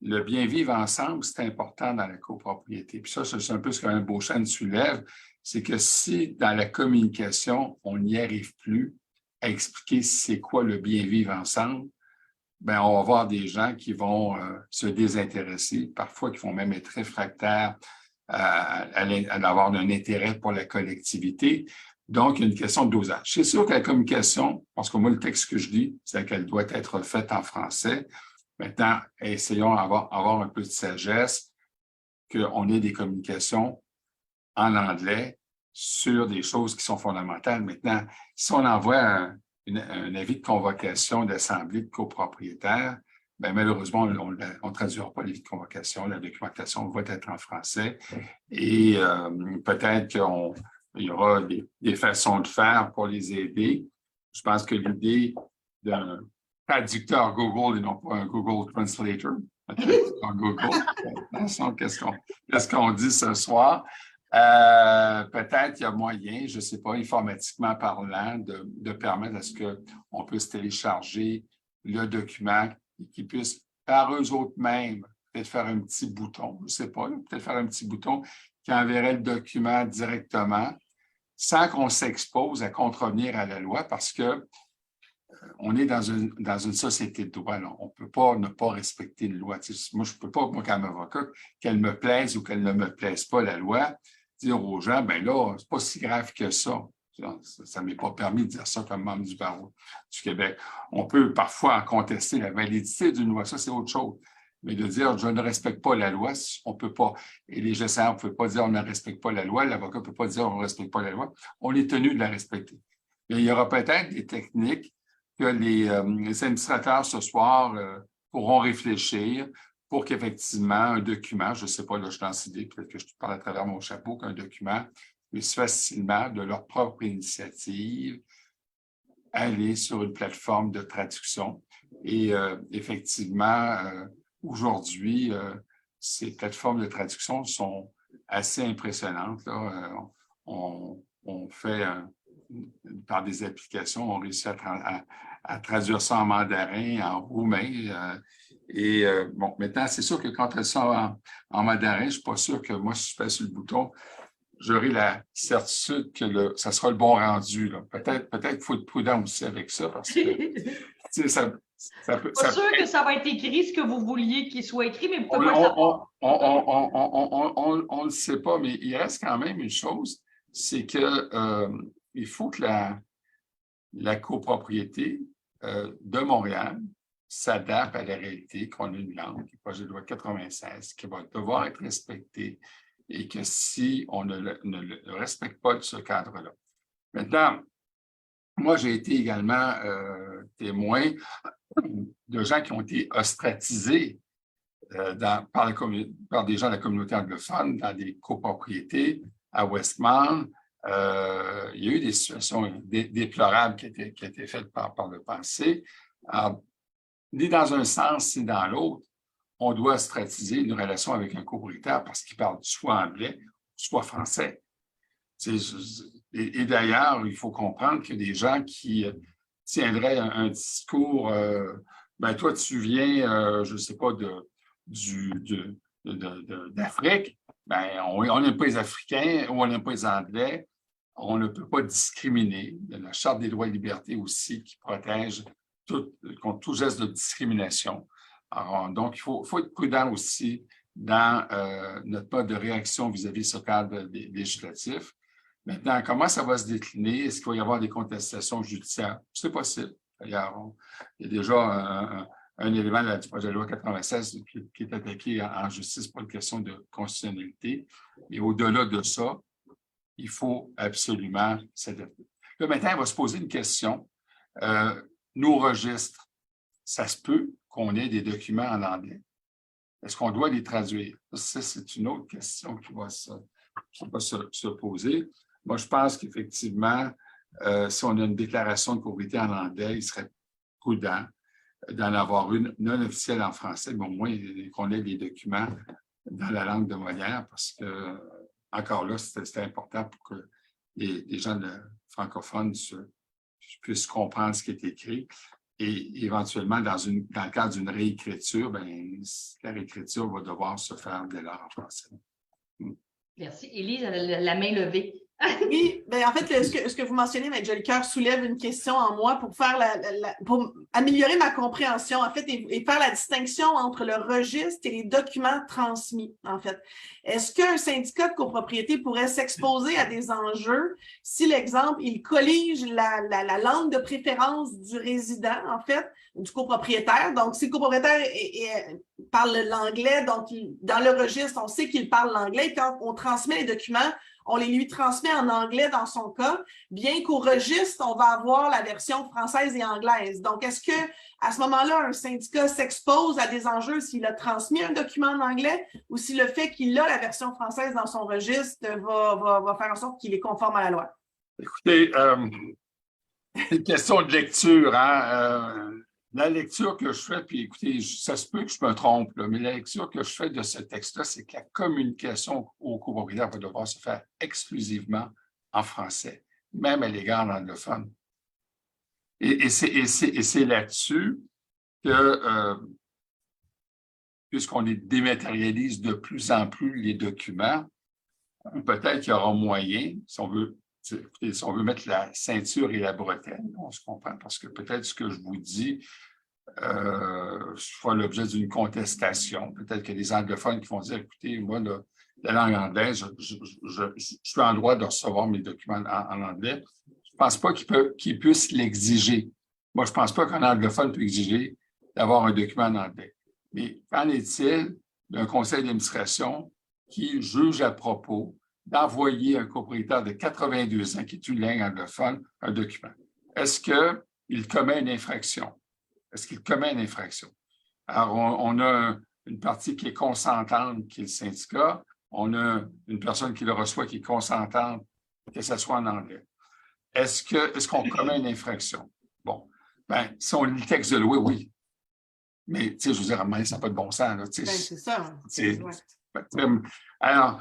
le bien vivre ensemble, c'est important dans la copropriété. Puis ça, c'est un peu ce qu'un Beauchesne soulève, c'est que si dans la communication, on n'y arrive plus à expliquer c'est quoi le bien vivre ensemble, ben on va voir des gens qui vont se désintéresser, parfois qui vont même être réfractaires à avoir un intérêt pour la collectivité. Donc, il y a une question de dosage. C'est sûr que la communication, parce que moi, le texte que je dis, c'est qu'elle doit être faite en français. Maintenant, essayons d'avoir un peu de sagesse, qu'on ait des communications en anglais sur des choses qui sont fondamentales. Maintenant, si on envoie un avis de convocation d'assemblée de copropriétaires, bien, malheureusement, on ne traduira pas l'avis de convocation. La documentation va être en français et peut-être qu'il y aura des façons de faire pour les aider. Je pense que l'idée d'un traducteur Google et non pas un Google Translator, un traducteur Google, attention, qu'est-ce qu'on dit ce soir? Peut-être il y a moyen, je ne sais pas, informatiquement parlant, de permettre à ce qu'on puisse télécharger le document et qu'ils puissent, par eux autres mêmes, peut-être faire un petit bouton, je ne sais pas, peut-être faire un petit bouton qui enverrait le document directement sans qu'on s'expose à contrevenir à la loi parce que on est dans une société de droit. Là. On ne peut pas ne pas respecter une loi. Moi, je ne peux pas, moi, comme avocat, qu'elle me plaise ou qu'elle ne me plaise pas, la loi, dire aux gens, ben là, c'est pas si grave que ça. Ça ne m'est pas permis de dire ça comme membre du barreau du Québec. On peut parfois en contester la validité d'une loi, ça, c'est autre chose. Mais de dire, je ne respecte pas la loi, on ne peut pas. Et les gestionnaires ne peuvent pas dire, on ne respecte pas la loi. L'avocat ne peut pas dire, on ne respecte pas la loi. On est tenu de la respecter. Mais il y aura peut-être des techniques que les administrateurs ce soir pourront réfléchir pour qu'effectivement un document, je ne sais pas, là je lance l'idée, peut-être que je te parle à travers mon chapeau, qu'un document puisse facilement, de leur propre initiative, aller sur une plateforme de traduction. Et effectivement, aujourd'hui, ces plateformes de traduction sont assez impressionnantes. Là. On fait par des applications, on réussit à traduire ça en mandarin, en roumain. Bon, maintenant, c'est sûr que quand on fait ça en mandarin, je ne suis pas sûr que moi, si je fais sur le bouton, j'aurai la certitude que ça sera le bon rendu. Là. Peut-être qu'il faut être prudent aussi avec ça parce que ça peut. Pas sûr que ça va être écrit ce que vous vouliez qu'il soit écrit, mais vous pouvez pas le savoir. On ne le sait pas, mais il reste quand même une chose, c'est que il faut que la copropriété de Montréal s'adapte à la réalité qu'on a une langue, le projet de loi 96, qui va devoir être respectée et que si on ne le respecte pas de ce cadre-là. Maintenant, moi, j'ai été également témoin de gens qui ont été ostracisés par des gens de la communauté anglophone dans des copropriétés à Westmount. Il y a eu des situations déplorables qui étaient faites par le passé. Ni dans un sens, ni dans l'autre, on doit ostraciser une relation avec un copropriétaire parce qu'il parle soit anglais, soit français. Et d'ailleurs, il faut comprendre qu'il y a des gens qui tiendraient un discours ben toi, tu viens, je ne sais pas, d'Afrique, ben, on n'aime pas les Africains ou on n'aime pas les Anglais. On ne peut pas discriminer. Il y a la Charte des droits et libertés aussi qui protège contre tout geste de discrimination. Alors, donc, il faut être prudent aussi dans notre mode de réaction vis-à-vis de ce cadre législatif. Maintenant, comment ça va se décliner? Est-ce qu'il va y avoir des contestations judiciaires? C'est possible. D'ailleurs, il y a déjà un élément du projet de loi 96 qui est attaqué en justice pour une question de constitutionnalité. Et au-delà de ça, il faut absolument s'adapter. Là, maintenant, on va se poser une question. Nos registres, ça se peut qu'on ait des documents en anglais. Est-ce qu'on doit les traduire? Ça, c'est une autre question qui va se poser. Moi, je pense qu'effectivement, si on a une déclaration de propriété en anglais, il serait prudent d'en avoir une non officielle en français, mais au moins qu'on ait des documents dans la langue de Molière, parce que, encore là, c'était important pour que les gens francophones puissent comprendre ce qui est écrit. Et éventuellement, dans le cadre d'une réécriture, ben, la réécriture va devoir se faire dès lors en français. Merci. Élise, la main levée. Oui, bien, en fait, ce que vous mentionnez, M. Jolicoeur, soulève une question en moi pour faire pour améliorer ma compréhension, en fait, et faire la distinction entre le registre et les documents transmis, en fait. Est-ce qu'un syndicat de copropriété pourrait s'exposer à des enjeux si, l'exemple, il collige la langue de préférence du résident, en fait, du copropriétaire? Donc, si le copropriétaire parle l'anglais, donc dans le registre, on sait qu'il parle l'anglais. Quand on transmet les documents, on les lui transmet en anglais dans son cas, bien qu'au registre, on va avoir la version française et anglaise. Donc, est-ce que à ce moment-là, un syndicat s'expose à des enjeux s'il a transmis un document en anglais ou si le fait qu'il a la version française dans son registre va faire en sorte qu'il est conforme à la loi? Écoutez, une question de lecture, hein? La lecture que je fais, puis écoutez, ça se peut que je me trompe, là, mais la lecture que je fais de ce texte-là, c'est que la communication au copropriétaire va devoir se faire exclusivement en français, même à l'égard anglophone. Et c'est là-dessus que, puisqu'on dématérialise de plus en plus les documents, peut-être qu'il y aura moyen, si on veut mettre la ceinture et la bretelle, on se comprend, parce que peut-être ce que je vous dis soit l'objet d'une contestation. Peut-être qu'il y a des anglophones qui vont dire, écoutez, moi, la langue anglaise, je suis en droit de recevoir mes documents en anglais. Je ne pense pas qu'ils puissent l'exiger. Moi, je ne pense pas qu'un anglophone peut exiger d'avoir un document en anglais. Mais qu'en est-il d'un conseil d'administration qui juge à propos d'envoyer un copropriétaire de 82 ans qui est une langue anglophone un document? Est-ce qu'il commet une infraction? Est-ce qu'il commet une infraction? Alors, on a une partie qui est consentante, qui est le syndicat. On a une personne qui le reçoit qui est consentante, que ce soit en anglais. Est-ce qu'on commet une infraction? Bon, ben, si on lit le texte de loi, oui. Mais, tu sais, je veux dire, ça n'a pas de bon sens. Là, c'est ça. Alors,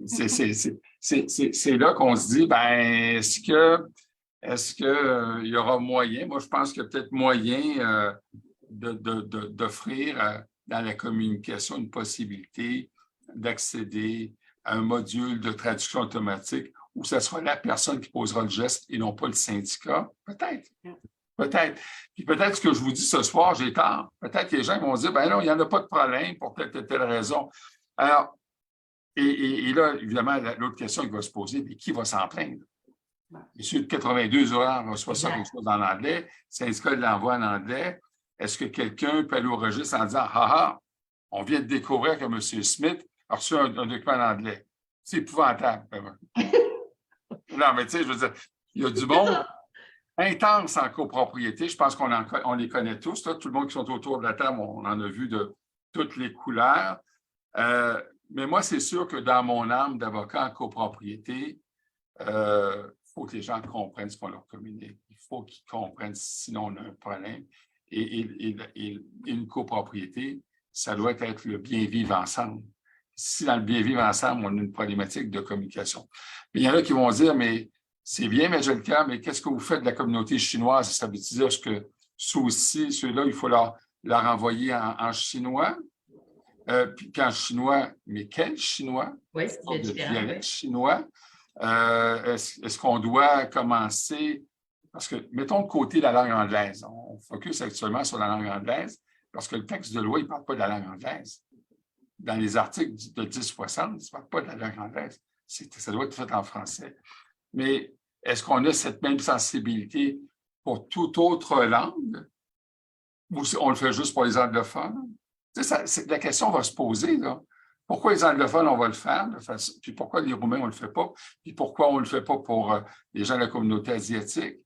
c'est là qu'on se dit, ben, est-ce que il y aura moyen? Moi, je pense qu'il y a peut-être moyen d'offrir dans la communication une possibilité d'accéder à un module de traduction automatique où ce sera la personne qui posera le geste et non pas le syndicat. Peut-être. Peut-être. Puis peut-être ce que je vous dis ce soir, j'ai tort. Peut-être que les gens vont dire, ben non, il n'y en a pas de problème pour telle raison. Alors, et là, évidemment, l'autre question qui va se poser, mais qui va s'en plaindre? Monsieur de 82 heures reçoit ça quelque chose en anglais, le syndicat l'envoie en anglais. Est-ce que quelqu'un peut aller au registre en disant, on vient de découvrir que M. Smith a reçu un document en anglais? C'est épouvantable. Non, mais tu sais, je veux dire, il y a du monde intense en copropriété. Je pense qu'on les connaît tous. Là. Tout le monde qui sont autour de la table, on en a vu de toutes les couleurs. Mais moi, c'est sûr que dans mon âme d'avocat en copropriété, il faut que les gens comprennent ce qu'on leur communique. Il faut qu'ils comprennent, sinon on a un problème. Et une copropriété, ça doit être le bien-vivre ensemble. Si dans le bien-vivre ensemble, on a une problématique de communication. Mais il y en a qui vont dire, mais c'est bien, M. Jolicoeur, mais qu'est-ce que vous faites de la communauté chinoise? Ça veut dire que ceux-là, il faut leur envoyer en chinois. Puis en chinois, mais quel chinois? Oui, il y a De différents. dialecte chinois. Est-ce qu'on doit commencer, parce que mettons de côté la langue anglaise, on focus actuellement sur la langue anglaise, parce que le texte de loi, il ne parle pas de la langue anglaise. Dans les articles de 1060, il ne parle pas de la langue anglaise. Ça doit être fait en français. Mais est-ce qu'on a cette même sensibilité pour toute autre langue? Ou on le fait juste pour les anglophones? La question va se poser, là. Pourquoi les anglophones, on va le faire, puis pourquoi les Roumains, on ne le fait pas, puis pourquoi on ne le fait pas pour les gens de la communauté asiatique?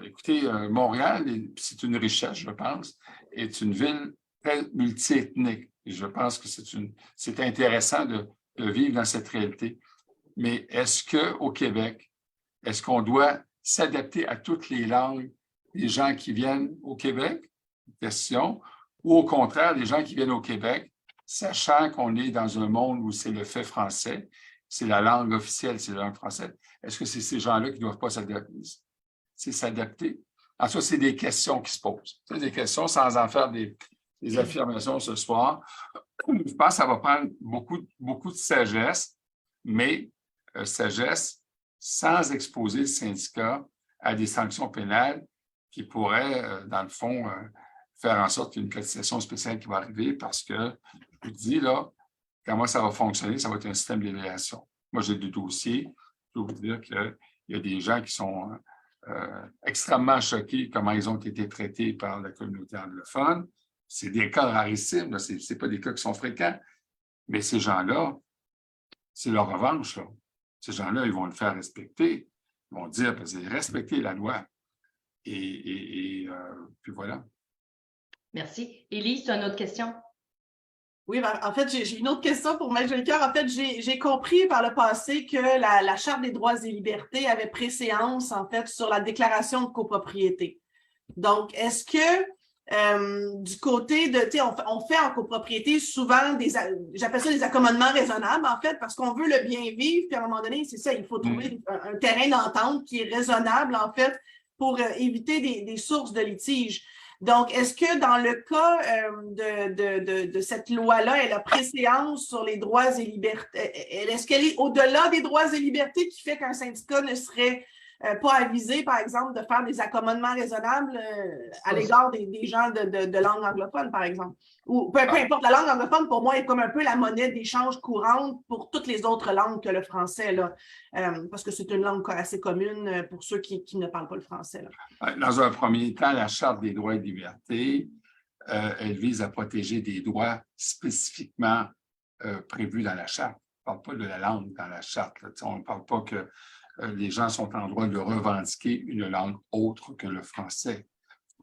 Écoutez, Montréal, c'est une richesse, je pense, est une ville très multiethnique. Et je pense que c'est intéressant de vivre dans cette réalité. Mais est-ce qu'au Québec, est-ce qu'on doit s'adapter à toutes les langues des gens qui viennent au Québec? Question. Ou au contraire, les gens qui viennent au Québec, sachant qu'on est dans un monde où c'est le fait français, c'est la langue officielle, c'est la langue française, est-ce que c'est ces gens-là qui ne doivent pas s'adapter? En tout cas, c'est des questions qui se posent. C'est des questions sans en faire des affirmations ce soir. Je pense que ça va prendre beaucoup de sagesse, mais sagesse sans exposer le syndicat à des sanctions pénales qui pourraient, dans le fond, faire en sorte qu'il y ait une cotisation spéciale qui va arriver parce que, je vous dis, là, comment ça va fonctionner, ça va être un système d'évaluation. Moi, j'ai des dossiers. Je peux vous dire qu'il y a des gens qui sont extrêmement choqués comment ils ont été traités par la communauté anglophone. C'est des cas rarissimes, ce n'est pas des cas qui sont fréquents. Mais ces gens-là, c'est leur revanche, là. Ces gens-là, ils vont le faire respecter. Ils vont dire, respecter la loi. Et puis voilà. Merci. Élise, tu as une autre question? Oui, ben, en fait, j'ai une autre question pour Maître Jolicoeur. En fait, j'ai compris par le passé que la Charte des droits et libertés avait préséance, en fait, sur la déclaration de copropriété. Donc, est-ce que du côté de, tu sais, on fait en copropriété souvent j'appelle ça des accommodements raisonnables, en fait, parce qu'on veut le bien vivre, puis à un moment donné, c'est ça, il faut trouver un terrain d'entente qui est raisonnable, en fait, pour éviter des sources de litige. Donc, est-ce que dans le cas de cette loi-là, elle a préséance sur les droits et libertés? Est-ce qu'elle est au-delà des droits et libertés qui fait qu'un syndicat ne serait pas avisé, par exemple, de faire des accommodements raisonnables à l'égard des gens de langue anglophone, par exemple? Ou peu importe, la langue anglophone, pour moi, est comme un peu la monnaie d'échange courante pour toutes les autres langues que le français, là, parce que c'est une langue assez commune pour ceux qui ne parlent pas le français, là. Dans un premier temps, la Charte des droits et libertés, elle vise à protéger des droits spécifiquement prévus dans la Charte. On ne parle pas de la langue dans la Charte. Là. On ne parle pas que les gens sont en droit de revendiquer une langue autre que le français.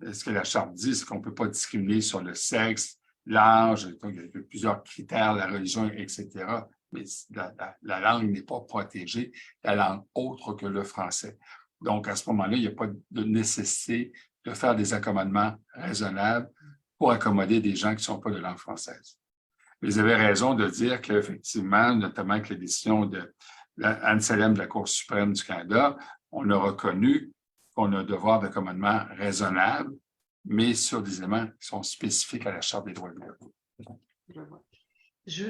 Ce que la Charte dit, c'est qu'on ne peut pas discriminer sur le sexe, l'âge, il y a plusieurs critères, la religion, etc. Mais la langue n'est pas protégée, la langue autre que le français. Donc, à ce moment-là, il n'y a pas de nécessité de faire des accommodements raisonnables pour accommoder des gens qui ne sont pas de langue française. Mais vous avez raison de dire qu'effectivement, notamment avec la décision de Anne Salem de la Cour suprême du Canada, on a reconnu qu'on a un devoir d'accommodement raisonnable, mais sur des éléments qui sont spécifiques à la Charte des droits de l'homme.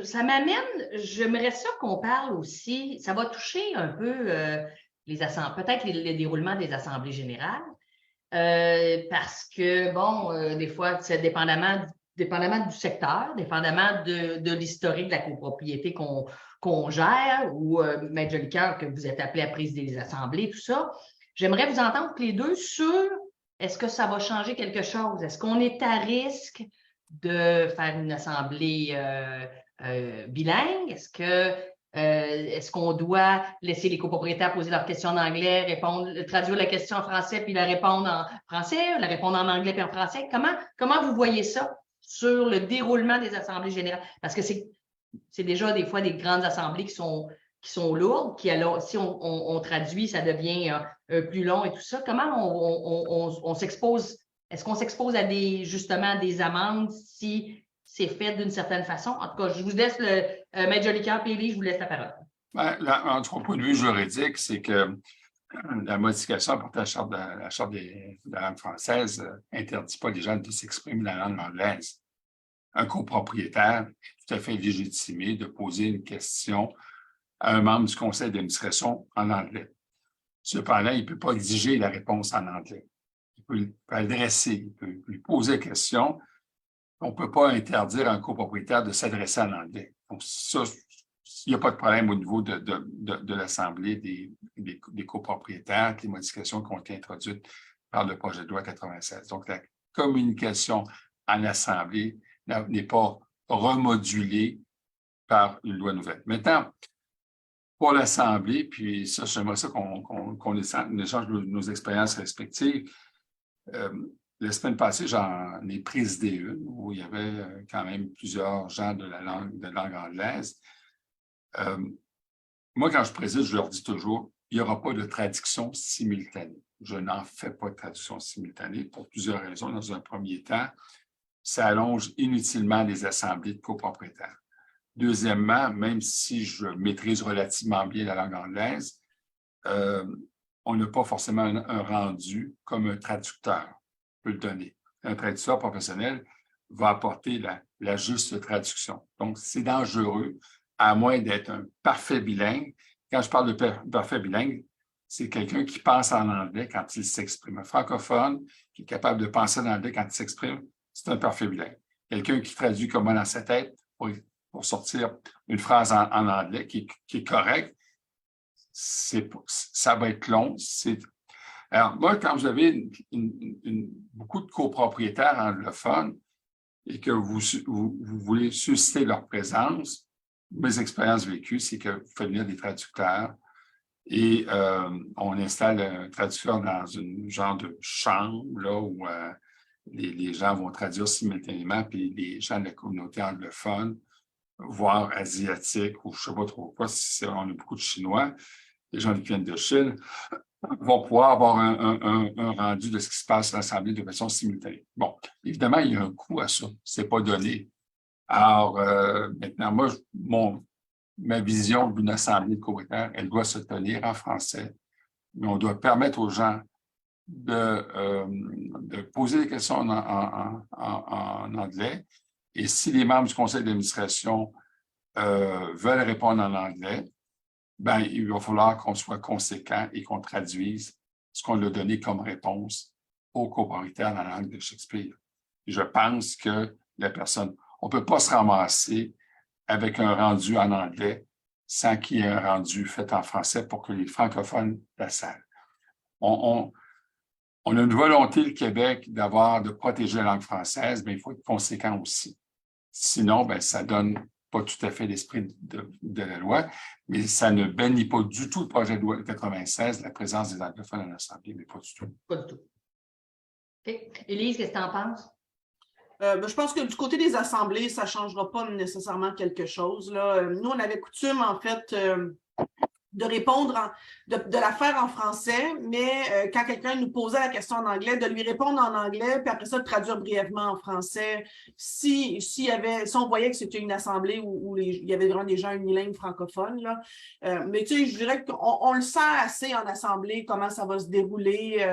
Ça m'amène, j'aimerais ça qu'on parle aussi, ça va toucher un peu peut-être le déroulement des assemblées générales, parce que, bon, des fois, c'est dépendamment du secteur, dépendamment de l'historique de la copropriété qu'on gère, ou Maître Jolicoeur, que vous êtes appelé à présider les assemblées, tout ça. J'aimerais vous entendre tous les deux sur est-ce que ça va changer quelque chose? Est-ce qu'on est à risque de faire une assemblée bilingue? Est-ce qu'on doit laisser les copropriétaires poser leurs questions en anglais, traduire la question en français puis la répondre en français, la répondre en anglais puis en français? Comment vous voyez ça sur le déroulement des assemblées générales? Parce que c'est déjà des fois des grandes assemblées qui sont lourdes, qui alors, si on traduit, ça devient plus long et tout ça. Comment on s'expose? Est-ce qu'on s'expose à justement à des amendes si c'est fait d'une certaine façon? En tout cas, je vous laisse Maître Jolicoeur, puis Élie, je vous laisse la parole. En tout point de vue juridique, c'est que la modification apportée à la Charte de la langue française n'interdit pas les gens de s'exprimer dans la langue anglaise. Un copropriétaire est tout à fait légitimé de poser une question à un membre du conseil d'administration en anglais. Cependant, il ne peut pas exiger la réponse en anglais. Il peut adresser, il peut lui poser la question. On ne peut pas interdire à un copropriétaire de s'adresser en anglais. Donc, ça, il n'y a pas de problème au niveau de l'Assemblée des copropriétaires, les modifications qui ont été introduites par le projet de loi 96. Donc, la communication en Assemblée n'est pas remodulée par une loi nouvelle. Maintenant, pour l'Assemblée, puis ça, j'aimerais ça qu'on échange nos expériences respectives. La semaine passée, j'en ai présidé une où il y avait quand même plusieurs gens de langue anglaise. Moi, quand je préside, je leur dis toujours, il n'y aura pas de traduction simultanée. Je n'en fais pas de traduction simultanée pour plusieurs raisons. Dans un premier temps, ça allonge inutilement les assemblées de copropriétaires. Deuxièmement, même si je maîtrise relativement bien la langue anglaise, on n'a pas forcément un rendu comme un traducteur peut le donner. Un traducteur professionnel va apporter la juste traduction. Donc, c'est dangereux, à moins d'être un parfait bilingue. Quand je parle de parfait bilingue, c'est quelqu'un qui pense en anglais quand il s'exprime. Un francophone qui est capable de penser en anglais quand il s'exprime, c'est un parfait bilingue. Quelqu'un qui traduit comme moi dans sa tête pour sortir une phrase en anglais qui est correcte, ça va être long. Alors, moi, quand vous avez beaucoup de copropriétaires anglophones et que vous voulez susciter leur présence, mes expériences vécues, c'est que vous faites venir des traducteurs et on installe un traducteur dans une genre de chambre là, où les gens vont traduire simultanément, puis les gens de la communauté anglophone, voire asiatique, ou je ne sais pas trop quoi, on a beaucoup de Chinois, les gens qui viennent de Chine, vont pouvoir avoir un rendu de ce qui se passe à l'Assemblée de façon simultanée. Bon, évidemment, il y a un coût à ça. Ce n'est pas donné. Alors, maintenant, moi, ma vision d'une Assemblée de copropriétaires, elle doit se tenir en français, mais on doit permettre aux gens de poser des questions en anglais. Et si les membres du conseil d'administration veulent répondre en anglais, ben, il va falloir qu'on soit conséquent et qu'on traduise ce qu'on a donné comme réponse aux copropriétaires dans la langue de Shakespeare. Je pense que la personne, on ne peut pas se ramasser avec un rendu en anglais sans qu'il y ait un rendu fait en français pour que les francophones la savent. On a une volonté, le Québec, de protéger la langue française, mais il faut être conséquent aussi. Sinon, ben, ça donne pas tout à fait l'esprit de la loi, mais ça ne bénit pas du tout le projet de loi 96, la présence des anglophones à l'Assemblée, mais pas du tout. Pas du tout. Okay. Élise, qu'est-ce que tu en penses? Je pense que du côté des assemblées, ça ne changera pas nécessairement quelque chose. Là. Nous, on avait coutume, en fait, de répondre, de la faire en français, mais quand quelqu'un nous posait la question en anglais, de lui répondre en anglais, puis après ça, de traduire brièvement en français. Si on voyait que c'était une assemblée où il y avait vraiment des gens unilingues francophones, là. Mais tu sais, je dirais qu'on le sent assez en assemblée, comment ça va se dérouler,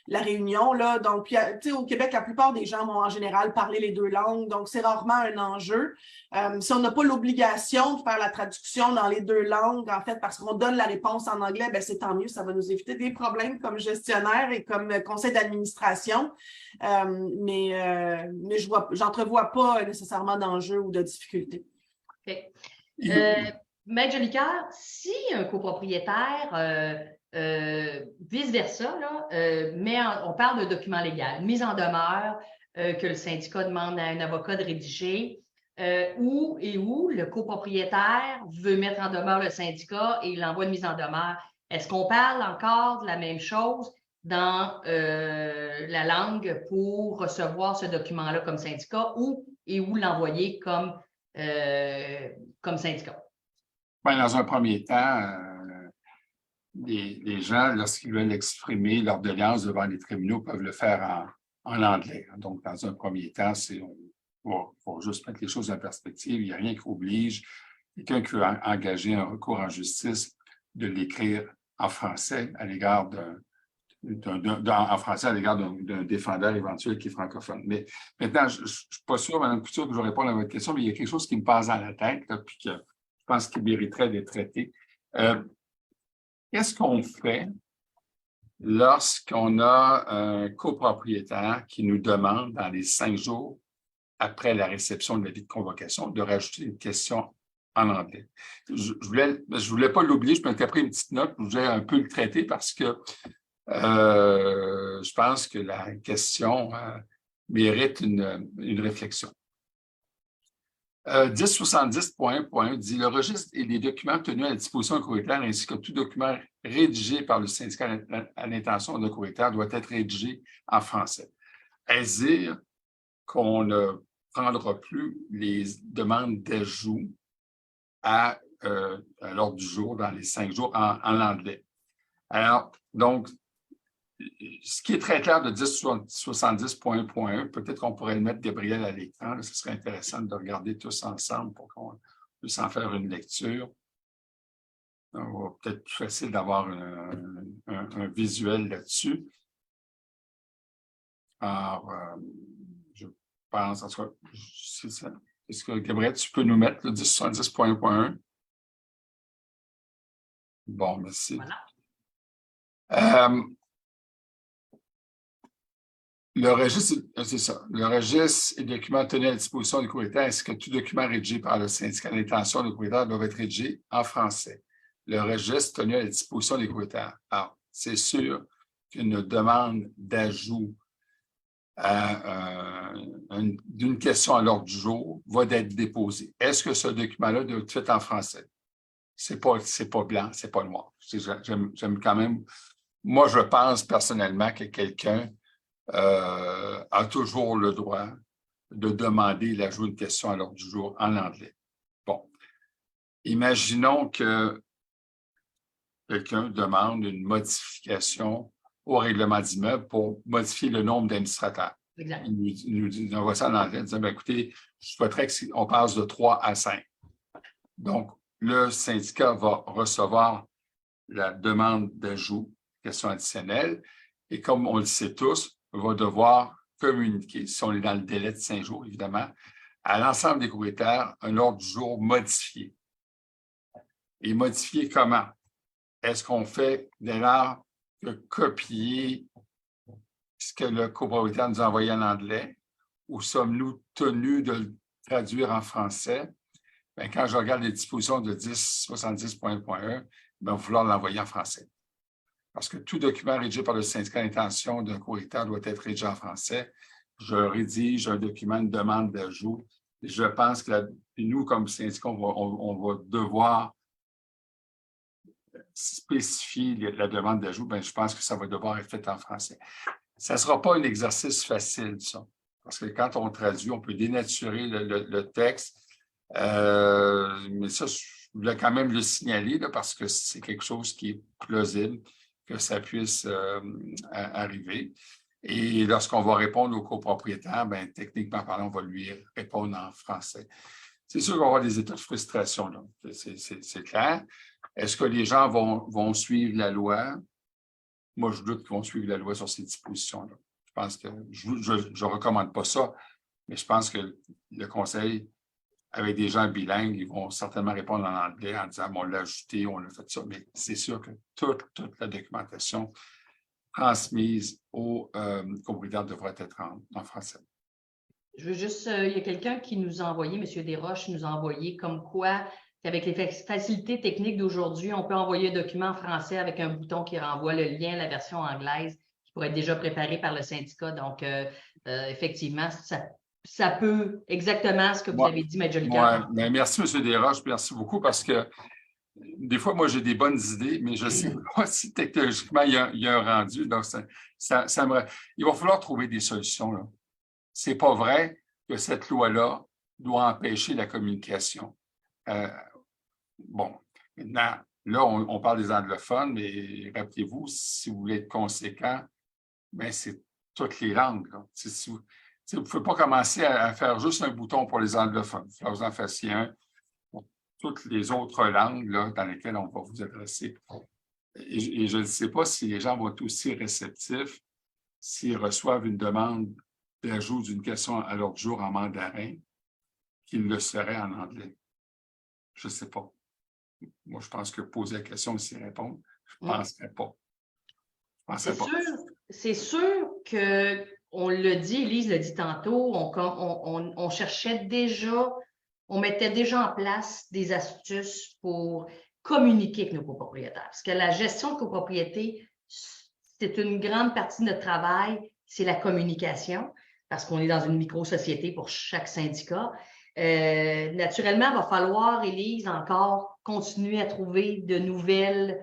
la réunion, là. Donc, tu sais, au Québec, la plupart des gens vont en général parler les deux langues, donc c'est rarement un enjeu. Si on n'a pas l'obligation de faire la traduction dans les deux langues, en fait, parce qu'on donne la réponse en anglais, ben c'est tant mieux, ça va nous éviter des problèmes comme gestionnaire et comme conseil d'administration. Mais j'entrevois pas nécessairement d'enjeu ou de difficulté. OK. Maître Jolicoeur, si un copropriétaire, vice-versa, on parle de document légal, mise en demeure que le syndicat demande à un avocat de rédiger, où le copropriétaire veut mettre en demeure le syndicat et il envoie une mise en demeure. Est-ce qu'on parle encore de la même chose dans la langue pour recevoir ce document-là comme syndicat où l'envoyer comme syndicat? Bien, dans un premier temps, les gens, lorsqu'ils veulent exprimer leur doléance devant les tribunaux, peuvent le faire en anglais. Donc, dans un premier temps, il faut juste mettre les choses en perspective. Il n'y a rien qui oblige quelqu'un qui veut engager un recours en justice de l'écrire en français à l'égard en français à l'égard d'un défendeur éventuel qui est francophone. Mais maintenant, je ne suis pas sûr, Mme Couture, que je réponds à votre question, mais il y a quelque chose qui me passe dans la tête, là, puis que je pense qu'il mériterait d'être traité. Qu'est-ce qu'on fait lorsqu'on a un copropriétaire qui nous demande, dans les 5 jours après la réception de l'avis de convocation, de rajouter une question en anglais? Je voulais pas l'oublier, je m'étais pris une petite note, je voulais un peu le traiter parce que je pense que la question mérite une réflexion. 1070.1 dit « Le registre et les documents tenus à la disposition du copropriétaire ainsi que tout document rédigé par le syndicat à l'intention de copropriétaire doit être rédigé en français. » Est-ce dire qu'on ne prendra plus les demandes d'ajout à l'ordre du jour dans les 5 jours en anglais? Alors, donc, ce qui est très clair de 1070.1, peut-être qu'on pourrait le mettre, Gabriel, à l'écran. Ce serait intéressant de regarder tous ensemble pour qu'on puisse en faire une lecture. Peut-être plus facile d'avoir un visuel là-dessus. Alors, je pense, en tout cas, c'est ça. Est-ce que, Gabriel, tu peux nous mettre le 1070.1? Bon, merci. Voilà. Le registre, c'est ça. Le registre et documents tenus à la disposition du copropriétaire ainsi que tout document rédigé par le syndicat d'intention du copropriétaire doivent être rédigés en français. Le registre tenu à la disposition des copropriétaires. Alors, c'est sûr qu'une demande d'ajout d'une question à l'ordre du jour va être déposée. Est-ce que ce document-là doit être fait en français? C'est pas blanc, c'est pas noir. J'aime quand même. Moi, je pense personnellement que quelqu'un a toujours le droit de demander l'ajout d'une question à l'ordre du jour en anglais. Bon. Imaginons que quelqu'un demande une modification au règlement d'immeuble pour modifier le nombre d'administrateurs. Exact. Il nous envoie ça en anglais, en disant, bien, écoutez, je souhaiterais qu'on passe de 3 à 5. Donc, le syndicat va recevoir la demande d'ajout, question additionnelle, et comme on le sait tous, va devoir communiquer, si on est dans le délai de 5 jours, évidemment, à l'ensemble des copropriétaires un ordre du jour modifié. Et modifié comment? Est-ce qu'on fait dès lors que copier ce que le copropriétaire nous a envoyé en anglais ou sommes-nous tenus de le traduire en français? Bien, quand je regarde les dispositions de 1070.1, il va falloir l'envoyer en français. Parce que tout document rédigé par le syndicat d'intention d'un copropriétaire doit être rédigé en français. Je rédige un document, une demande d'ajout. Je pense que nous, comme syndicat, on va devoir spécifier la demande d'ajout. Bien, je pense que ça va devoir être fait en français. Ça ne sera pas un exercice facile, ça. Parce que quand on traduit, on peut dénaturer le texte. Mais ça, je voulais quand même le signaler là, parce que c'est quelque chose qui est plausible que ça puisse arriver. Et lorsqu'on va répondre au copropriétaire, bien, techniquement parlant, on va lui répondre en français. C'est sûr qu'on va avoir des états de frustration, là. C'est clair. Est-ce que les gens vont suivre la loi? Moi, je doute qu'ils vont suivre la loi sur ces dispositions-là. Je pense que je ne recommande pas ça, mais je pense que le Conseil, avec des gens bilingues, ils vont certainement répondre en anglais en disant on l'a ajouté, on a fait ça. Mais c'est sûr que toute la documentation transmise aux copropriétaires devrait être en français. Je veux juste, il y a quelqu'un qui nous a envoyé, M. Desroches nous a envoyé comme quoi, qu'avec les facilités techniques d'aujourd'hui, on peut envoyer un document en français avec un bouton qui renvoie le lien à la version anglaise qui pourrait être déjà préparée par le syndicat. Donc, effectivement, ça peut exactement ce que vous avez dit, M. Jolicoeur. Ouais, merci, M. Desroches, merci beaucoup parce que des fois, moi, j'ai des bonnes idées, mais je ne sais pas si technologiquement, il y a un rendu. Donc, il va falloir trouver des solutions. Ce n'est pas vrai que cette loi-là doit empêcher la communication. Bon, maintenant, là, on parle des anglophones, mais rappelez-vous, si vous voulez être conséquent, bien, c'est toutes les langues. Vous ne pouvez pas commencer à faire juste un bouton pour les anglophones. Il faut que vous en fassiez un pour toutes les autres langues là, dans lesquelles on va vous adresser Et je ne sais pas si les gens vont être aussi réceptifs s'ils reçoivent une demande d'ajout d'une question à l'ordre du jour en mandarin qu'ils le seraient en anglais. Je ne sais pas. Moi, je pense que poser la question et s'y répondre, je ne penserais pas. C'est sûr qu'on le dit, Élise le dit tantôt, on cherchait déjà, on mettait déjà en place des astuces pour communiquer avec nos copropriétaires. Parce que la gestion de copropriété, c'est une grande partie de notre travail, c'est la communication, parce qu'on est dans une micro-société pour chaque syndicat. Naturellement, il va falloir, Élise, encore continuer à trouver de nouvelles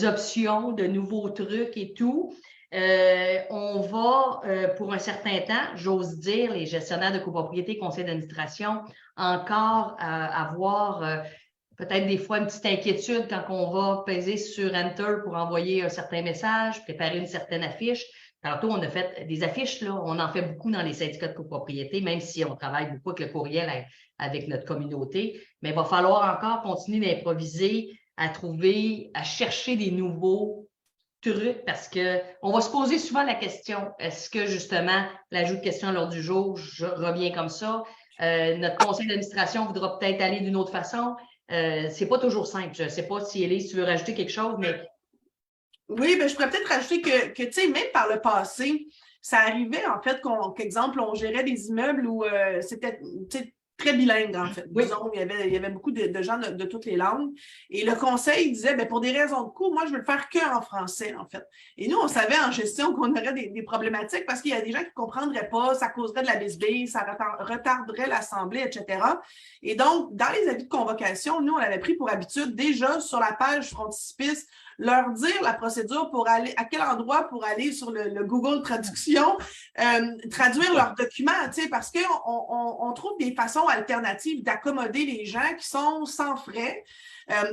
options, de nouveaux trucs et tout. On va, pour un certain temps, j'ose dire, les gestionnaires de copropriété, conseil d'administration, encore avoir peut-être des fois une petite inquiétude quand on va peser sur Enter pour envoyer un certain message, préparer une certaine affiche. Tantôt, on a fait des affiches, là, on en fait beaucoup dans les syndicats de copropriété, même si on travaille beaucoup avec le courriel, avec notre communauté. Mais il va falloir encore continuer d'improviser, à trouver, à chercher des nouveaux trucs parce qu'on va se poser souvent la question, est-ce que justement l'ajout de questions à l'ordre du jour, je reviens comme ça? Notre conseil d'administration voudra peut-être aller d'une autre façon. C'est pas toujours simple. Je ne sais pas si Élise, tu veux rajouter quelque chose, mais... Oui, ben, je pourrais peut-être rajouter que tu sais, même par le passé, ça arrivait en fait qu'exemple, on gérait des immeubles où c'était très bilingue, en fait. Oui. Disons, il y avait beaucoup de gens de toutes les langues. Et le conseil disait, ben, pour des raisons de coût, moi, je veux le faire qu'en français, en fait. Et nous, on savait en gestion qu'on aurait des problématiques parce qu'il y a des gens qui ne comprendraient pas, ça causerait de la bisbille, ça retarderait l'assemblée, etc. Et donc, dans les avis de convocation, nous, on avait pris pour habitude, déjà sur la page frontispice, leur dire la procédure pour aller, à quel endroit pour aller sur le Google Traduction, traduire leurs documents, tu sais, parce qu'on trouve des façons alternatives d'accommoder les gens qui sont sans frais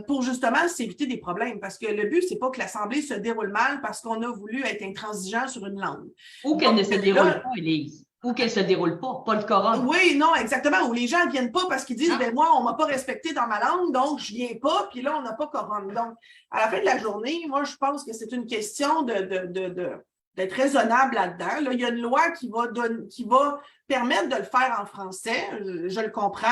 pour justement s'éviter des problèmes. Parce que le but, c'est pas que l'Assemblée se déroule mal parce qu'on a voulu être intransigeant sur une langue. Ou qu'elle ne se déroule pas, Élise. Ou qu'elle ne se déroule pas le quorum. Oui, non, exactement. Ou les gens ne viennent pas parce qu'ils disent, ben moi, on ne m'a pas respecté dans ma langue, donc je ne viens pas, puis là, on n'a pas quorum. Donc, à la fin de la journée, moi, je pense que c'est une question d'être raisonnable là-dedans. Là, il y a une loi qui va permettre de le faire en français, je le comprends,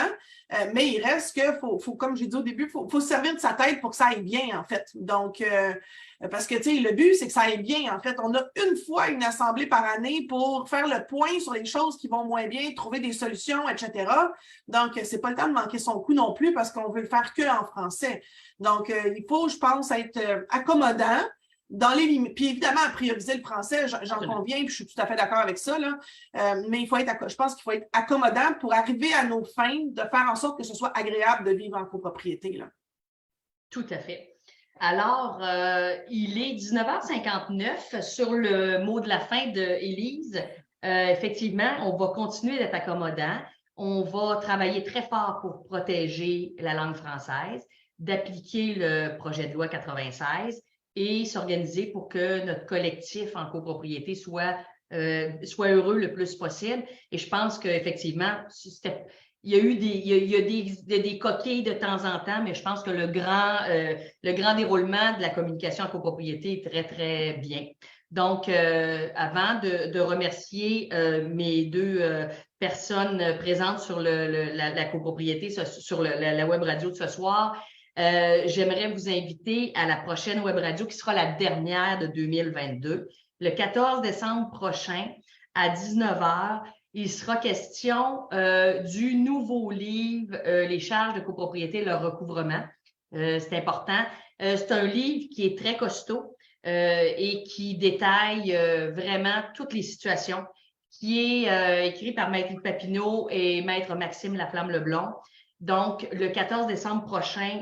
mais il reste que, faut, comme j'ai dit au début, faut se servir de sa tête pour que ça aille bien, en fait. Donc, parce que, tu sais, le but, c'est que ça aille bien. En fait, on a une fois une assemblée par année pour faire le point sur les choses qui vont moins bien, trouver des solutions, etc. Donc, c'est pas le temps de manquer son coup non plus parce qu'on veut le faire qu'en français. Donc, il faut, je pense, être accommodant dans les limites. Puis évidemment, prioriser le français, j'en conviens, puis je suis tout à fait d'accord avec ça, là. Mais je pense qu'il faut être accommodant pour arriver à nos fins, de faire en sorte que ce soit agréable de vivre en copropriété, là. Tout à fait. Alors, il est 19h59 sur le mot de la fin d'Élise. Effectivement, on va continuer d'être accommodant. On va travailler très fort pour protéger la langue française, d'appliquer le projet de loi 96 et s'organiser pour que notre collectif en copropriété soit heureux le plus possible. Et je pense qu'effectivement, il y a eu des coquilles de temps en temps, mais je pense que le grand déroulement de la communication en copropriété est très, très bien. Donc, avant de remercier mes deux personnes présentes sur la copropriété, sur la web radio de ce soir, j'aimerais vous inviter à la prochaine web radio qui sera la dernière de 2022. Le 14 décembre prochain, à 19h, il sera question du nouveau livre « Les charges de copropriété, leur recouvrement ». C'est important. C'est un livre qui est très costaud et qui détaille vraiment toutes les situations, qui est écrit par Maître Papineau et Maître Maxime Laflamme-Leblond. Donc, le 14 décembre prochain,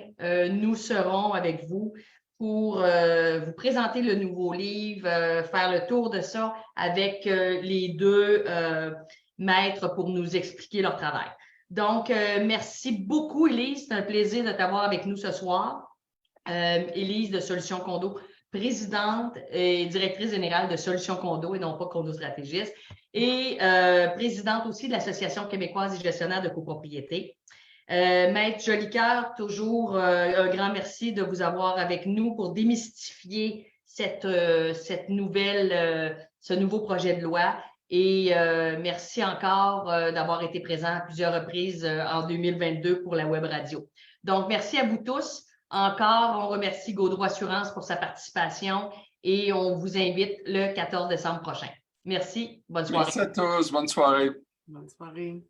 nous serons avec vous pour vous présenter le nouveau livre, faire le tour de ça avec les deux maîtres pour nous expliquer leur travail. Donc, merci beaucoup, Élise. C'est un plaisir de t'avoir avec nous ce soir. Élise de Solutions Condo, présidente et directrice générale de Solutions Condo et non pas Condo Stratégiste, et présidente aussi de l'Association québécoise des gestionnaires de copropriété. Maître Jolicoeur, toujours un grand merci de vous avoir avec nous pour démystifier ce nouveau projet de loi. Et merci encore d'avoir été présent à plusieurs reprises en 2022 pour la web radio. Donc, merci à vous tous. Encore, on remercie Gaudreau Assurance pour sa participation et on vous invite le 14 décembre prochain. Merci. Bonne soirée. Merci à tous. Bonne soirée. Bonne soirée.